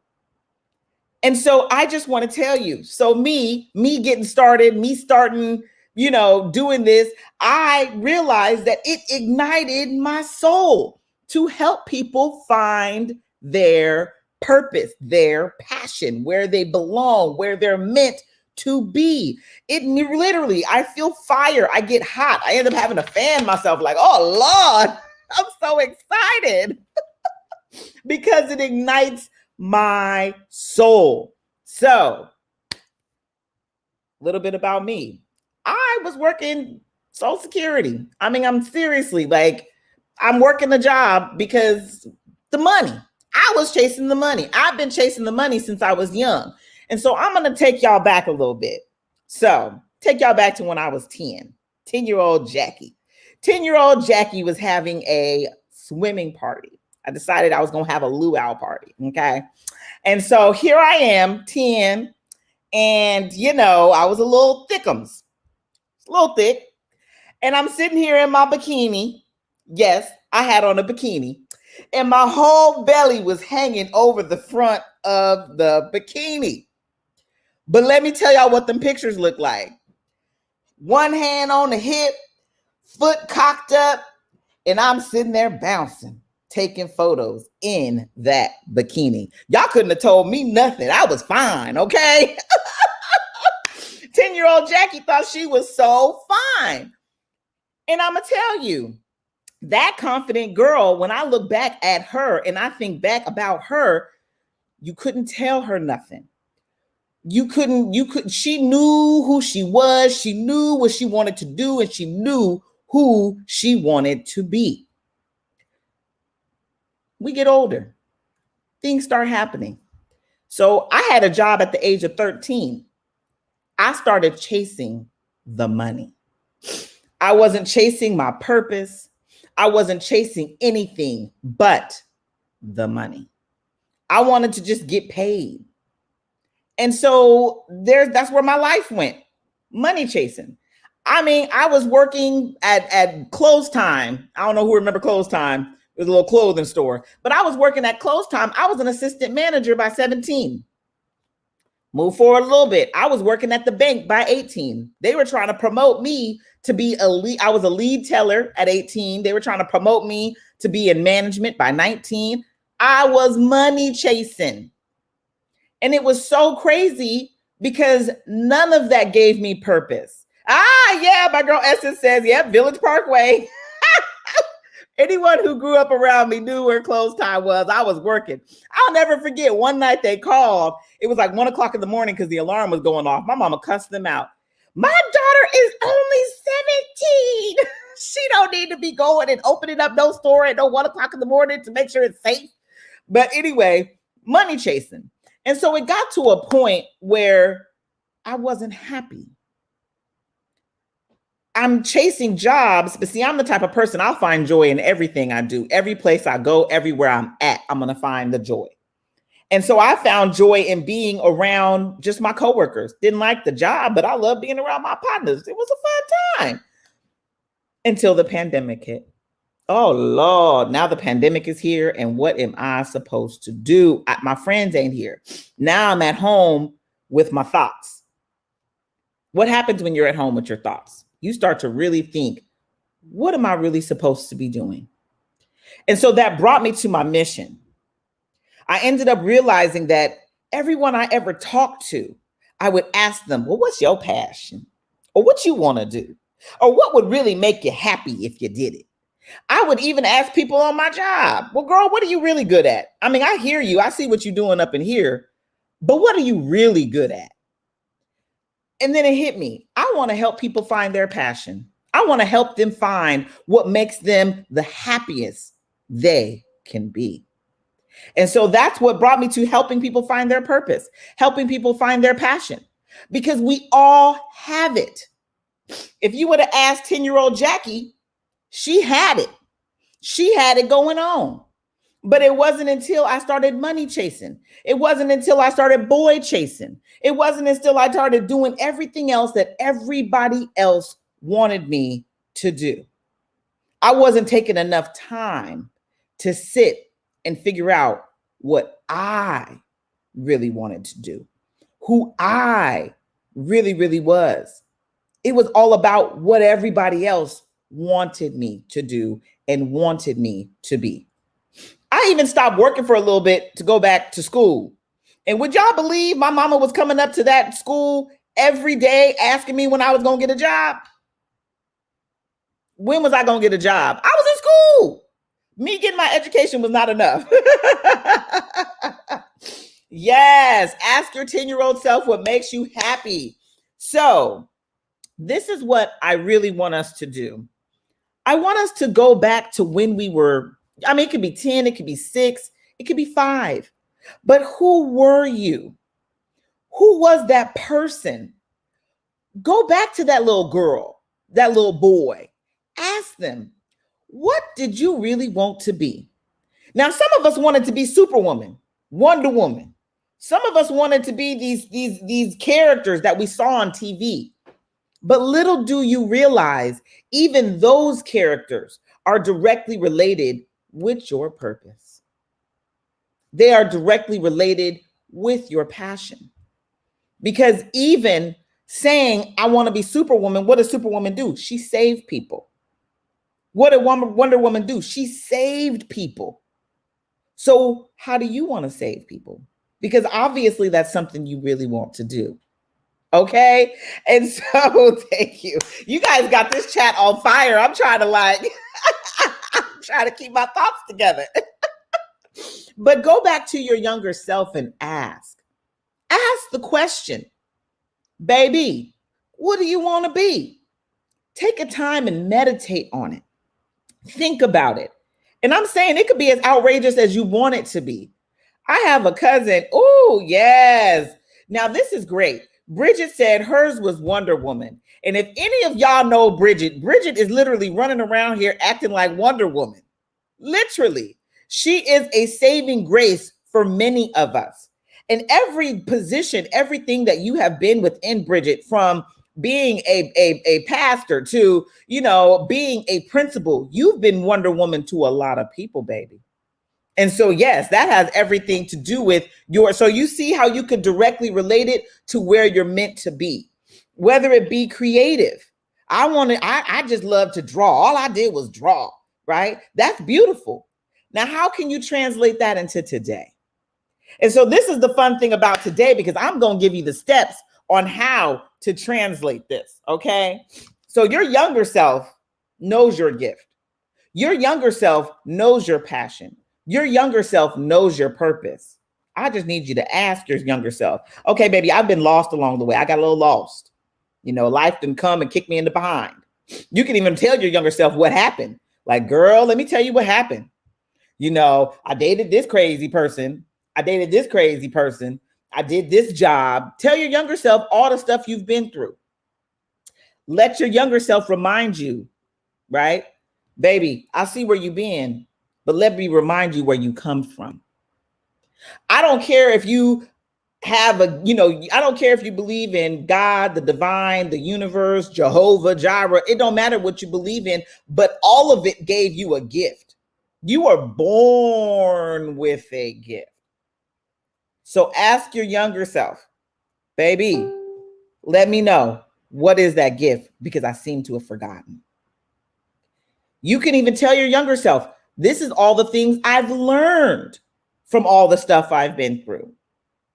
And so I just want to tell you, so me getting started, me starting, you know, doing this, I realized that it ignited my soul to help people find their purpose, their passion, where they belong, where they're meant to be. It literally, I feel fire. I get hot. I end up having to fan myself like, oh Lord, I'm so excited because it ignites my soul. So a little bit about me. I was working Social Security. I mean, I'm seriously like, I'm working a job because the money. I was chasing the money. I've been chasing the money since I was young. And so I'm going to take y'all back a little bit. So take y'all back to when I was 10-year-old Jackie. 10-year-old Jackie was having a swimming party. I decided I was going to have a luau party. Okay. And so here I am, 10. And, you know, I was a little thickums, a little thick. And I'm sitting here in my bikini. Yes, I had on a bikini. And my whole belly was hanging over the front of the bikini. But let me tell y'all what them pictures look like. One hand on the hip, foot cocked up, and I'm sitting there bouncing, taking photos in that bikini. Y'all couldn't have told me nothing. I was fine, okay? 10-year-old Jackie thought she was so fine. And I'm going to tell you, that confident girl, when I look back at her and I think back about her, you couldn't tell her nothing. She knew who she was. She knew what she wanted to do, and she knew who she wanted to be. We get older. Things start happening. So I had a job at the age of 13. I started chasing the money. I wasn't chasing my purpose. I wasn't chasing anything but the money. I wanted to just get paid. And so that's where my life went. Money chasing. I mean, I was working at Clothes Time. I don't know who remember Clothes Time. It was a little clothing store. But I was working at Clothes Time. I was an assistant manager by 17. Move forward a little bit. I was working at the bank by 18. They were trying to promote me to be a lead. I was a lead teller at 18. They were trying to promote me to be in management by 19. I was money chasing. And it was so crazy because none of that gave me purpose. Yeah, my girl Essence says, yep, Village Parkway. Anyone who grew up around me knew where Clothes Time was. I was working. I'll never forget one night they called. It was like 1 o'clock in the morning because the alarm was going off. My mama cussed them out. My daughter is only 17. She don't need to be going and opening up no store at no 1 o'clock in the morning to make sure it's safe. But anyway, money chasing. And so it got to a point where I wasn't happy. I'm chasing jobs, but see, I'm the type of person, I'll find joy in everything I do. Every place I go, everywhere I'm at, I'm going to find the joy. And so I found joy in being around just my coworkers. Didn't like the job, but I love being around my partners. It was a fun time until the pandemic hit. Oh, Lord, now the pandemic is here. And what am I supposed to do? My friends ain't here. Now I'm at home with my thoughts. What happens when you're at home with your thoughts? You start to really think, what am I really supposed to be doing? And so that brought me to my mission. I ended up realizing that everyone I ever talked to, I would ask them, well, what's your passion? Or what you want to do? Or what would really make you happy if you did it? I would even ask people on my job, well, girl, what are you really good at? I mean, I hear you. I see what you're doing up in here, but what are you really good at? And then it hit me. I want to help people find their passion. I want to help them find what makes them the happiest they can be. And so that's what brought me to helping people find their purpose, helping people find their passion, because we all have it. If you would have asked 10-year-old Jackie, she had it. She had it going on. But it wasn't until I started money chasing. It wasn't until I started boy chasing. It wasn't until I started doing everything else that everybody else wanted me to do. I wasn't taking enough time to sit and figure out what I really wanted to do, who I really, really was. It was all about what everybody else wanted me to do and wanted me to be. I even stopped working for a little bit to go back to school. And would y'all believe my mama was coming up to that school every day asking me when I was going to get a job? When was I going to get a job? I was in school. Me getting my education was not enough. Yes, ask your 10-year-old self what makes you happy. So this is what I really want us to do. I want us to go back to when we were, I mean, it could be 10, it could be 6, it could be 5. But who were you? Who was that person? Go back to that little girl, that little boy. Ask them, what did you really want to be? Now, some of us wanted to be Superwoman, Wonder Woman. Some of us wanted to be these characters that we saw on TV. But little do you realize, even those characters are directly related with your purpose. They are directly related with your passion. Because even saying, I want to be Superwoman, what does Superwoman do? She saved people. What did Wonder Woman do? She saved people. So how do you want to save people? Because obviously that's something you really want to do. Okay. And so thank you. You guys got this chat on fire. I'm trying to I'm trying to keep my thoughts together. But go back to your younger self and ask the question, baby, what do you want to be? Take a time and meditate on it. Think about it. And I'm saying it could be as outrageous as you want it to be. I have a cousin. Oh, yes. Now this is great. Bridget said hers was Wonder Woman. And if any of y'all know Bridget is literally running around here acting like Wonder Woman. Literally. She is a saving grace for many of us. And every position, everything that you have been within Bridget, from being a pastor to, being a principal, you've been Wonder Woman to a lot of people, baby. And so, yes, that has everything to do with so you see how you could directly relate it to where you're meant to be, whether it be creative. I just love to draw. All I did was draw, right? That's beautiful. Now, how can you translate that into today? And so this is the fun thing about today, because I'm going to give you the steps on how to translate this. Okay. So your younger self knows your gift. Your younger self knows your passion. Your younger self knows your purpose. I just need you to ask your younger self, okay, baby, I've been lost along the way. I got a little lost. Life didn't come and kick me in the behind. You can even tell your younger self what happened. Like, girl, let me tell you what happened. I dated this crazy person. I dated this crazy person. I did this job. Tell your younger self all the stuff you've been through. Let your younger self remind you, right? Baby, I see where you've been, but let me remind you where you come from. I don't care if you have I don't care if you believe in God, the divine, the universe, Jehovah, Jireh. It don't matter what you believe in, but all of it gave you a gift. You are born with a gift. So ask your younger self, baby, let me know, what is that gift? Because I seem to have forgotten. You can even tell your younger self, this is all the things I've learned from all the stuff I've been through.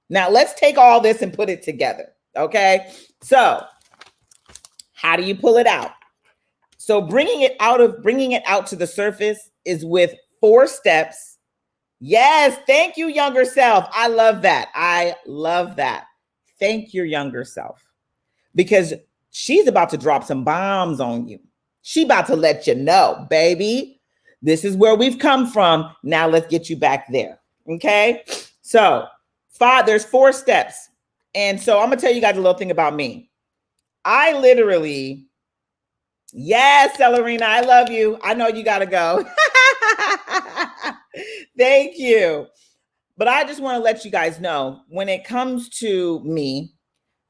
Now let's take all this and put it together. Okay. So how do you pull it out? So bringing it out to the surface is with 4 steps. Yes, thank you, younger self. I love that. I love that. Thank your younger self, because she's about to drop some bombs on you. She about to let you know, baby, this is where we've come from. Now let's get you back there. Okay. So there's 4 steps. And so I'm going to tell you guys a little thing about me. I literally, yes, Celerina, I love you. I know you got to go. Thank you. But I just want to let you guys know, when it comes to me,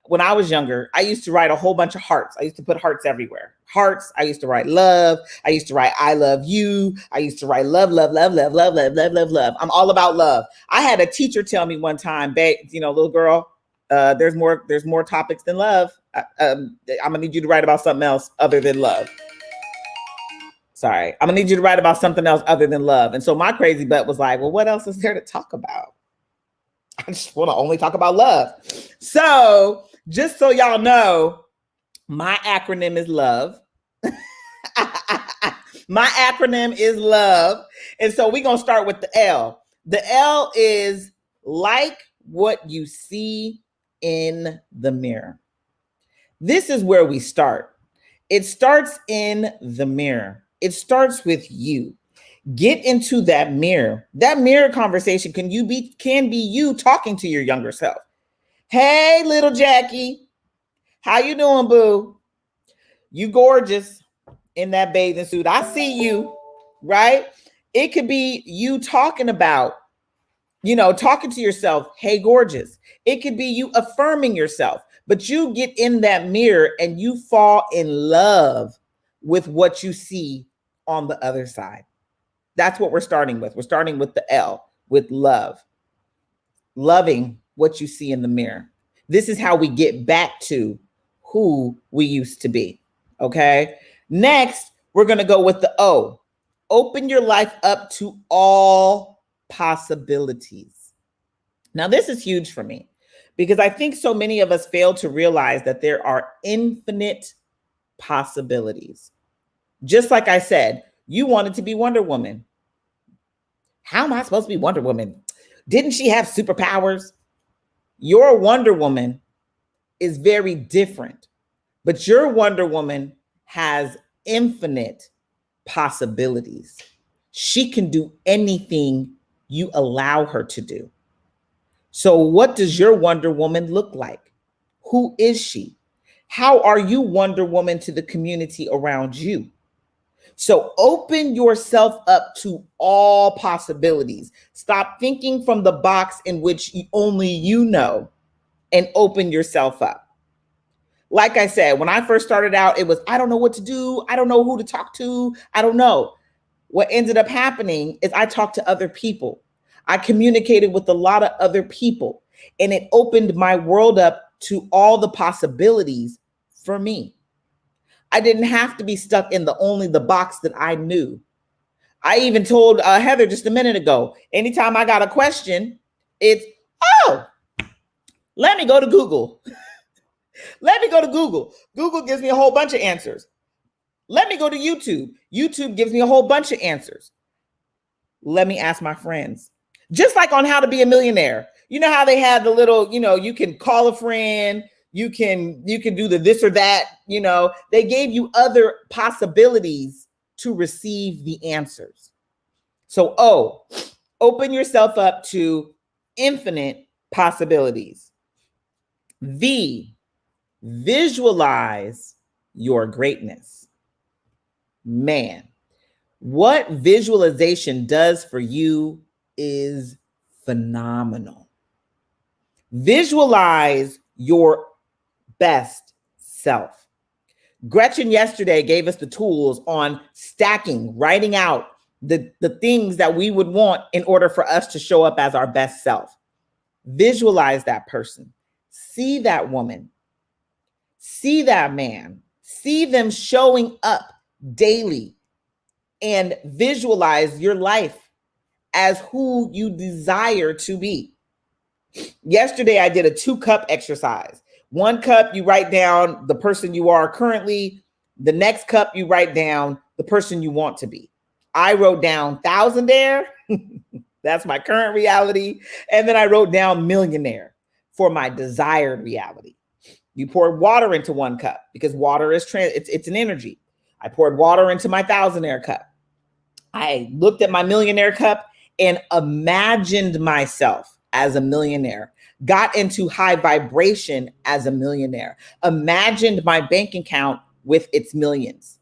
when I was younger, I used to write a whole bunch of hearts. I used to put hearts everywhere. Hearts. I used to write love. I used to write I love you. I used to write love, love, love, love, love, love, love, love, love. I'm all about love. I had a teacher tell me one time, babe, little girl, there's more topics than love. I'm gonna need you to write about something else other than love. Sorry, I'm gonna need you to write about something else other than love. And so my crazy butt was like, well, what else is there to talk about? I just want to only talk about love. So just so y'all know, my acronym is love. My acronym is love. And so we're going to start with the L. The L is like what you see in the mirror. This is where we start. It starts in the mirror. It starts with you. Get into that mirror. That mirror conversation can be you talking to your younger self. Hey, little Jackie, how you doing, boo? You gorgeous in that bathing suit. I see you, right? It could be you talking to yourself. Hey, gorgeous. It could be you affirming yourself, but you get in that mirror and you fall in love with what you see on the other side. That's what we're starting with. We're starting with the L, with love. Loving what you see in the mirror. This is how we get back to who we used to be. Okay. Next, we're going to go with the O. Open your life up to all possibilities. Now, this is huge for me because I think so many of us fail to realize that there are infinite possibilities. Just like I said, you wanted to be Wonder Woman. How am I supposed to be Wonder Woman? Didn't she have superpowers? Your Wonder Woman is very different, but your Wonder Woman has infinite possibilities. She can do anything you allow her to do. So what does your Wonder Woman look like? Who is she? How are you Wonder Woman to the community around you? So open yourself up to all possibilities. Stop thinking from the box in which only you know, and open yourself up. Like I said, when I first started out, it was, I don't know what to do. I don't know who to talk to. I don't know. What ended up happening is I talked to other people. I communicated with a lot of other people, and it opened my world up to all the possibilities for me. I didn't have to be stuck in the box that I knew. I even told Heather just a minute ago, anytime I got a question, it's, let me go to Google. Let me go to Google. Google gives me a whole bunch of answers. Let me go to YouTube. YouTube gives me a whole bunch of answers. Let me ask my friends. Just like on How to Be a Millionaire. You know how they have the little, you can call a friend. You can do the this or that, they gave you other possibilities to receive the answers. So, open yourself up to infinite possibilities. V, visualize your greatness. Man, what visualization does for you is phenomenal. Visualize your best self. Gretchen yesterday gave us the tools on stacking, writing out the things that we would want in order for us to show up as our best self. Visualize that person. See that woman. See that man. See them showing up daily, and visualize your life as who you desire to be. Yesterday, I did a 2-cup exercise. 1 cup, you write down the person you are currently. The next cup, you write down the person you want to be. I wrote down thousandaire. That's my current reality. And then I wrote down millionaire for my desired reality. You poured water into one cup because water is it's an energy. I poured water into my thousandaire cup. I looked at my millionaire cup and imagined myself as a millionaire, got into high vibration as a millionaire, imagined my bank account with its millions,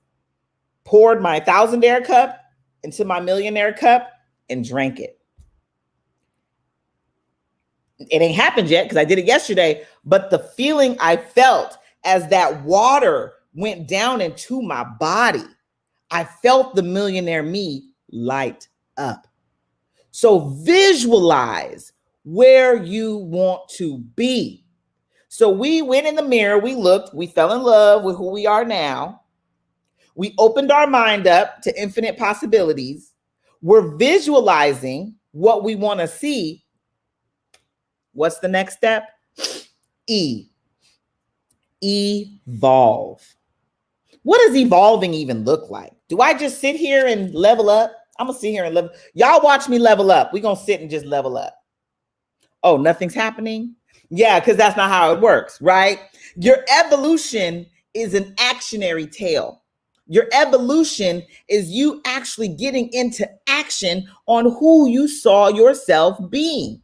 poured my thousandaire cup into my millionaire cup and drank it. It ain't happened yet because I did it yesterday, but the feeling I felt as that water went down into my body, I felt the millionaire me light up. So visualize where you want to be. So we went in the mirror, we looked, we fell in love with who we are now. We opened our mind up to infinite possibilities. We're visualizing what we want to see. What's the next step? Evolve. What does evolving even look like? Do I just sit here and level up? I'm going to sit here and level. Y'all watch me level up. We're going to sit and just level up. Oh, nothing's happening? Yeah, because that's not how it works, right? Your evolution is an actionary tale. Your evolution is you actually getting into action on who you saw yourself being.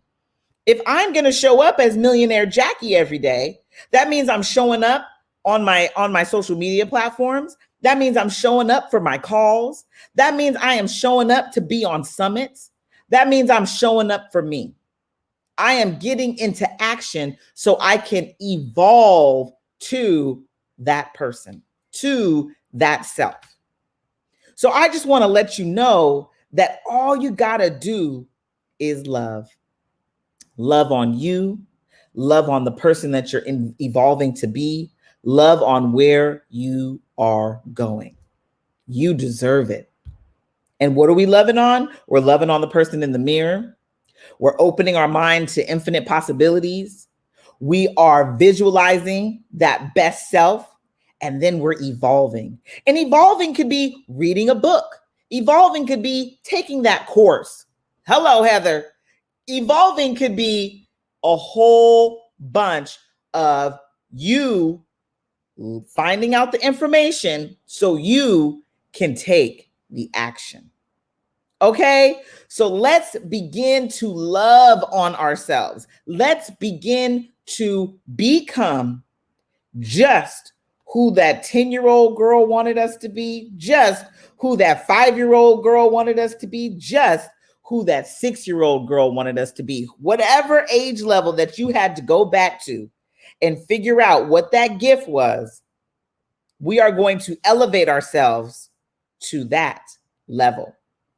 If I'm going to show up as Millionaire Jackie every day, that means I'm showing up on my social media platforms. That means I'm showing up for my calls. That means I am showing up to be on summits. That means I'm showing up for me. I am getting into action so I can evolve to that person, to that self. So I just want to let you know that all you got to do is love. Love on you, love on the person that you're evolving to be, love on where you are going. You deserve it. And what are we loving on? We're loving on the person in the mirror. We're opening our mind to infinite possibilities. We are visualizing that best self, and then we're evolving. And evolving could be reading a book. Evolving could be taking that course. Hello, Heather. Evolving could be a whole bunch of you finding out the information so you can take the action. Okay, so let's begin to love on ourselves. Let's begin to become just who that 10-year-old girl wanted us to be, just who that 5-year-old girl wanted us to be, just who that 6-year-old girl wanted us to be. Whatever age level that you had to go back to and figure out what that gift was, we are going to elevate ourselves to that level.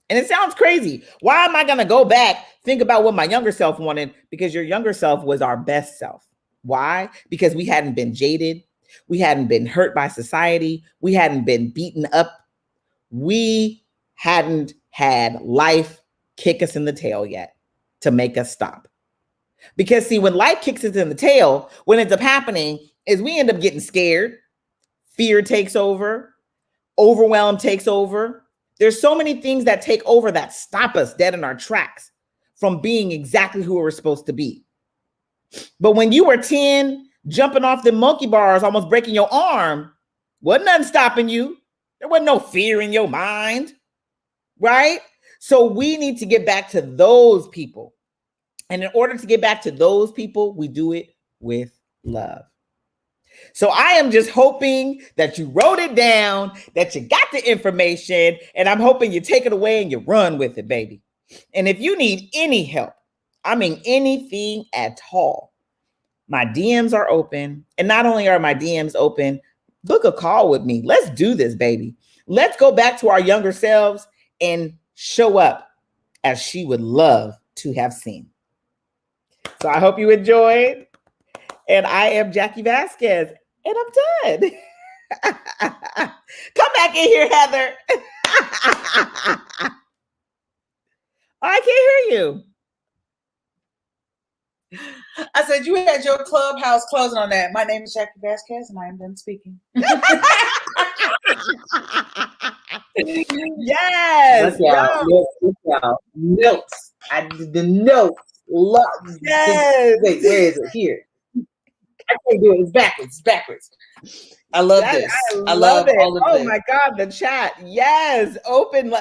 And it sounds crazy. Why am I going to go back, think about what my younger self wanted? Because your younger self was our best self. Why? Because we hadn't been jaded. We hadn't been hurt by society. We hadn't been beaten up. We hadn't had life kick us in the tail yet to make us stop. Because see, when life kicks us in the tail, what ends up happening is we end up getting scared. Fear takes over. Overwhelm takes over. There's so many things that take over that stop us dead in our tracks from being exactly who we're supposed to be. But when you were 10, jumping off the monkey bars, almost breaking your arm, wasn't nothing stopping you. There wasn't no fear in your mind, right? So we need to get back to those people. And in order to get back to those people, we do it with love. So I am just hoping that you wrote it down, that you got the information, and I'm hoping you take it away and you run with it, baby. And if you need any help, I mean anything at all, my DMs are open. And not only are my DMs open, book a call with me. Let's do this, baby. Let's go back to our younger selves and show up as she would love to have seen. So I hope you enjoyed. And I am Jackie Vasquez, and I'm done. Come back in here, Heather. I can't hear you. I said you had your clubhouse closing on that. My name is Jackie Vasquez, and I am done speaking. Yes, yo, Look, y'all. Notes. I did the notes. yes. Wait, where is it? Here. I can't do it. It's backwards. It's backwards. I love That this. I I love love it. all of Oh this. my God, the chat. Yes, open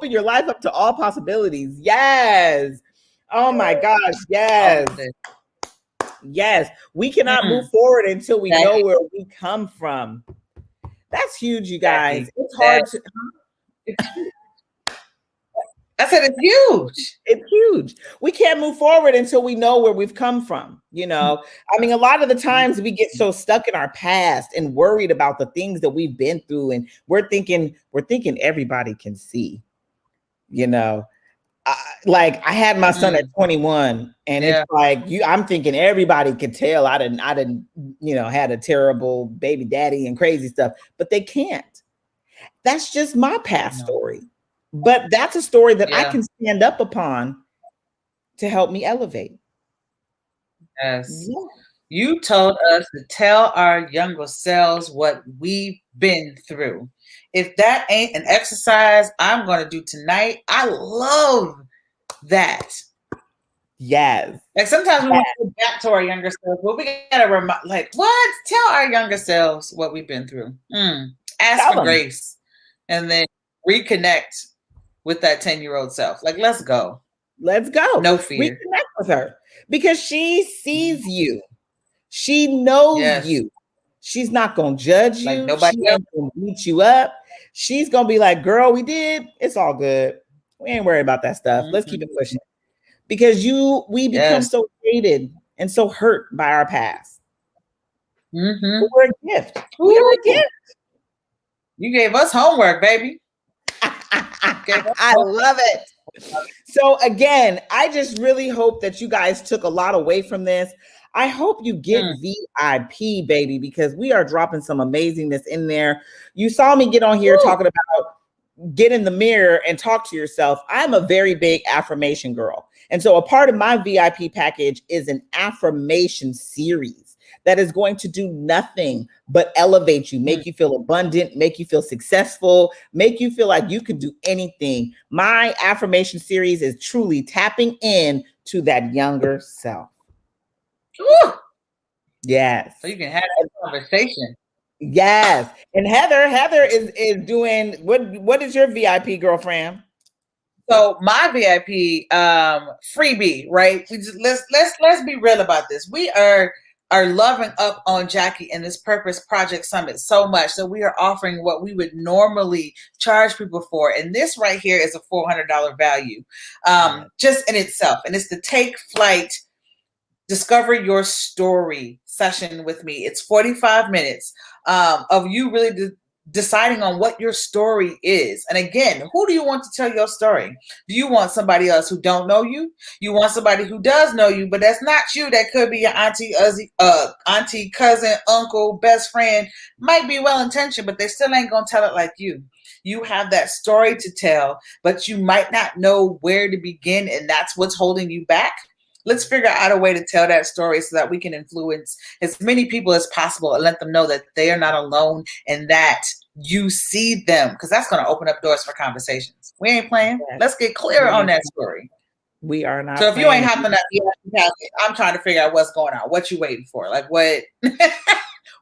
your life up to all possibilities. Yes. Oh my gosh. All Yes. of this. Yes. We cannot move forward until we know where we come from. That's huge, you guys. It's hard to. I said it's huge. It's huge. We can't move forward until we know where we've come from. You know, I mean, a lot of the times we get so stuck in our past and worried about the things that we've been through, and we're thinking everybody can see. You know, like I had my son at 21, and it's like I'm thinking everybody could tell I didn't, had a terrible baby daddy and crazy stuff, but they can't. That's just my past story. But that's a story that I can stand up upon to help me elevate. Yes. Yeah. You told us to tell our younger selves what we've been through. If that ain't an exercise I'm going to do tonight, I love that. Yes. Like sometimes we want to go back to our younger selves, but we got to remind, like, what? Tell our younger selves what we've been through. Ask for grace and then reconnect with that 10-year-old self. Like, let's go. Let's go. No fear. Reconnect with her because she sees you. She knows you. She's not going to judge you. Like nobody else going to beat you up. She's going to be like, girl, we did. It's all good. We ain't worried about that stuff. Let's keep it pushing. Because we become so jaded and so hurt by our past. But we're a gift. We are a gift. You gave us homework, baby. I love it. So again, I just really hope that you guys took a lot away from this. I hope you get VIP, baby, because we are dropping some amazingness in there. You saw me get on here talking about get in the mirror and talk to yourself. I'm a very big affirmation girl. And so a part of my VIP package is an affirmation series that is going to do nothing but elevate you, make you feel abundant, make you feel successful, make you feel like you can do anything. My affirmation series is truly tapping in to that younger self. Woo! Yes. So you can have that conversation. Yes. And Heather is doing what is your VIP, girlfriend? So my VIP freebie, right? We just let's be real about this. We are loving up on Jackie and this Purpose Project Summit so much that we are offering what we would normally charge people for. And this right here is a $400 value just in itself. And it's the Take Flight Discover Your Story session with me. It's 45 minutes of you really deciding on what your story is. And again, who do you want to tell your story? Do you want somebody else who don't know you? You want somebody who does know you, but that's not you. That could be your auntie, cousin, uncle, best friend. Might be well-intentioned, but they still ain't going to tell it like you. You have that story to tell, but you might not know where to begin, and that's what's holding you back. Let's figure out a way to tell that story so that we can influence as many people as possible and let them know that they are not alone and that you see them, because that's going to open up doors for conversations. We ain't playing. Yes. Let's get clear on that story. We are not. So if you ain't hopping up, I'm trying to figure out what's going on. What you waiting for? Like what?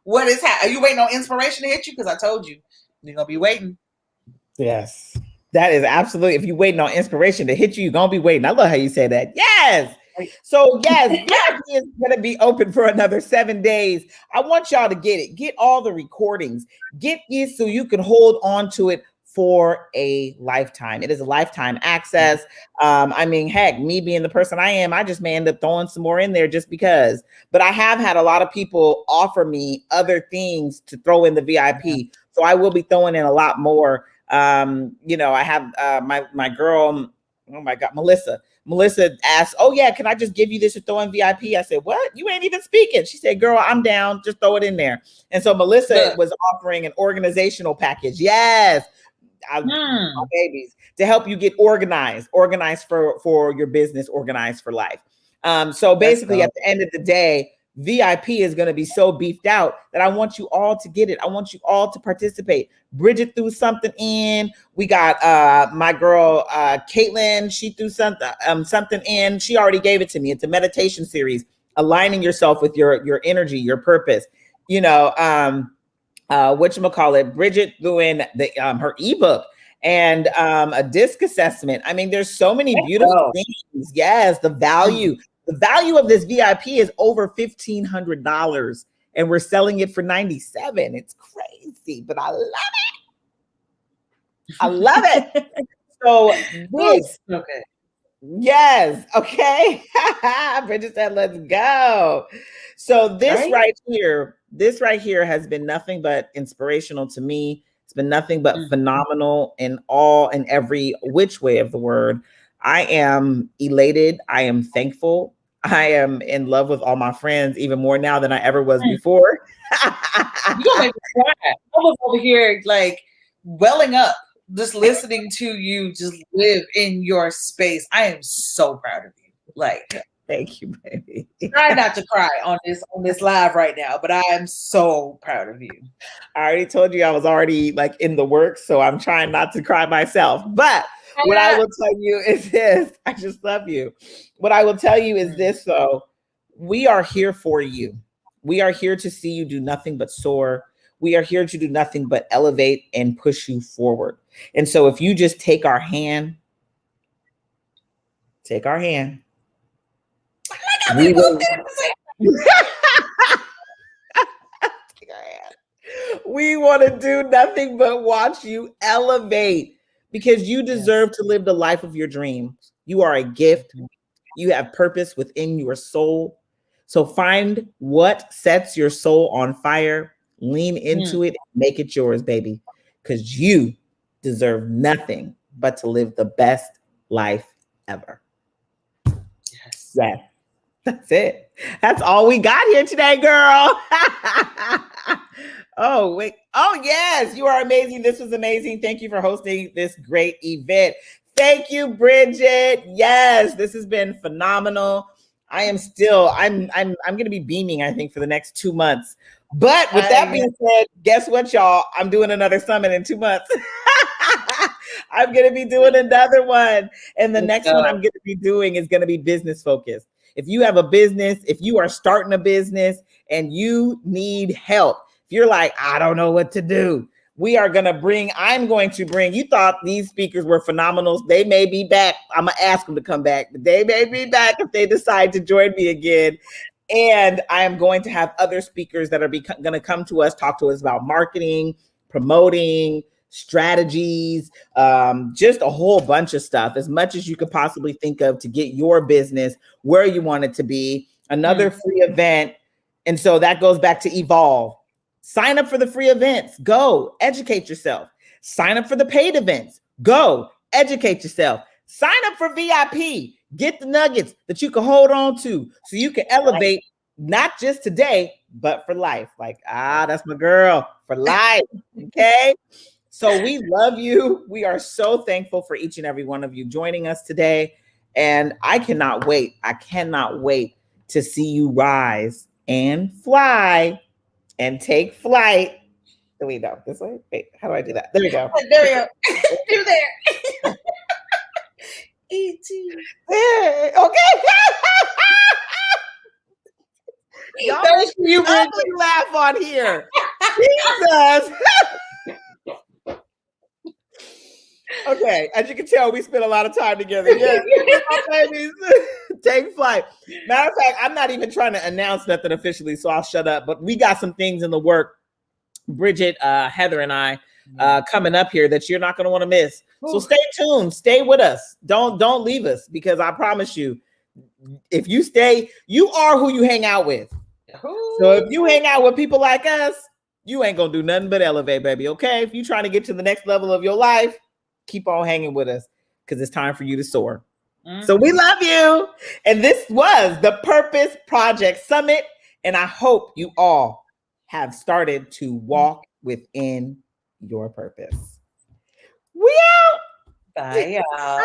What is happening? Are you waiting on inspiration to hit you? Because I told you, you're going to be waiting. Yes. That is absolutely. If you're waiting on inspiration to hit you, you're going to be waiting. I love how you say that. Yes. So yes, VIP is going to be open for another 7 days. I want y'all to get it. Get all the recordings. Get it so you can hold on to it for a lifetime. It is a lifetime access. I mean, heck, me being the person I am, I just may end up throwing some more in there just because. But I have had a lot of people offer me other things to throw in the VIP. So I will be throwing in a lot more. I have my girl, oh my God, Melissa asked, oh yeah, can I just give you this to throw in VIP? I said, what? You ain't even speaking. She said, girl, I'm down. Just throw it in there. And so Melissa was offering an organizational package. Yes. My babies, to help you get organized for your business, organized for life. So basically at the end of the day, VIP is going to be so beefed out that I want you all to get it. I want you all to participate. Bridget threw something in. We got my girl Caitlin. She threw something in. She already gave it to me. It's a meditation series, aligning yourself with your energy, your purpose. You know, whatchamacallit, Bridget threw in her ebook and a disc assessment. I mean, there's so many beautiful things. Yes, the value. The value of this VIP is over $1,500, and we're selling it for $97. It's crazy, but I love it. I love it. So this, okay. Yes, okay. Bridget said, "Let's go." So this right here has been nothing but inspirational to me. It's been nothing but phenomenal in all and every which way of the word. I am elated. I am thankful. I am in love with all my friends even more now than I ever was before. You gonna make me cry. I was over here like welling up, just listening to you just live in your space. I am so proud of you. Like, thank you, baby. Try not to cry on this live right now, but I am so proud of you. I already told you I was already like in the works, so I'm trying not to cry myself. But what I will tell you is this. I just love you. What I will tell you is this, though. We are here for you. We are here to see you do nothing but soar. We are here to do nothing but elevate and push you forward. And so if you just take our hand, we will, we want to do nothing but watch you elevate, because you deserve to live the life of your dreams. You are a gift. You have purpose within your soul. So find what sets your soul on fire, lean into it, make it yours, baby, because you deserve nothing but to live the best life ever. Yes. Yeah. That's it. That's all we got here today, girl. Oh, wait. Oh, yes. You are amazing. This was amazing. Thank you for hosting this great event. Thank you, Bridget. Yes, this has been phenomenal. I'm going to be beaming, I think, for the next 2 months. But with that being said, guess what, y'all? I'm doing another summit in 2 months. I'm going to be doing another one. And the next one I'm going to be doing is going to be business focused. If you have a business, if you are starting a business and you need help, if you're like, I don't know what to do, I'm going to bring, you thought these speakers were phenomenal. They may be back. I'm going to ask them to come back, but they may be back if they decide to join me again. And I am going to have other speakers that are going to come to us, talk to us about marketing, promoting, strategies, just a whole bunch of stuff, as much as you could possibly think of to get your business where you want it to be. Another free event. And so that goes back to evolve. Sign up for the free events. Go educate yourself. Sign up for the paid events. Go educate yourself. Sign up for VIP. Get the nuggets that you can hold on to so you can elevate, not just today, but for life. Like, that's my girl, for life. Okay. So we love you. We are so thankful for each and every one of you joining us today. And I cannot wait. I cannot wait to see you rise and fly and take flight. Do we go this way? Wait, how do I do that? There we go. There we go. You're there. E.T. Okay. Y'all laugh on here. Jesus. Okay, as you can tell, we spent a lot of time together. Yeah, babies, take flight. Matter of fact, I'm not even trying to announce nothing officially, so I'll shut up. But we got some things in the work, Bridget, Heather, and I, coming up here that you're not going to want to miss. So stay tuned, stay with us. Don't leave us, because I promise you, if you stay, you are who you hang out with. So if you hang out with people like us, you ain't gonna do nothing but elevate, baby. Okay, if you're trying to get to the next level of your life, keep on hanging with us, because it's time for you to soar. So we love you. And this was the Purpose Project Summit. And I hope you all have started to walk within your purpose. We out. Bye, y'all.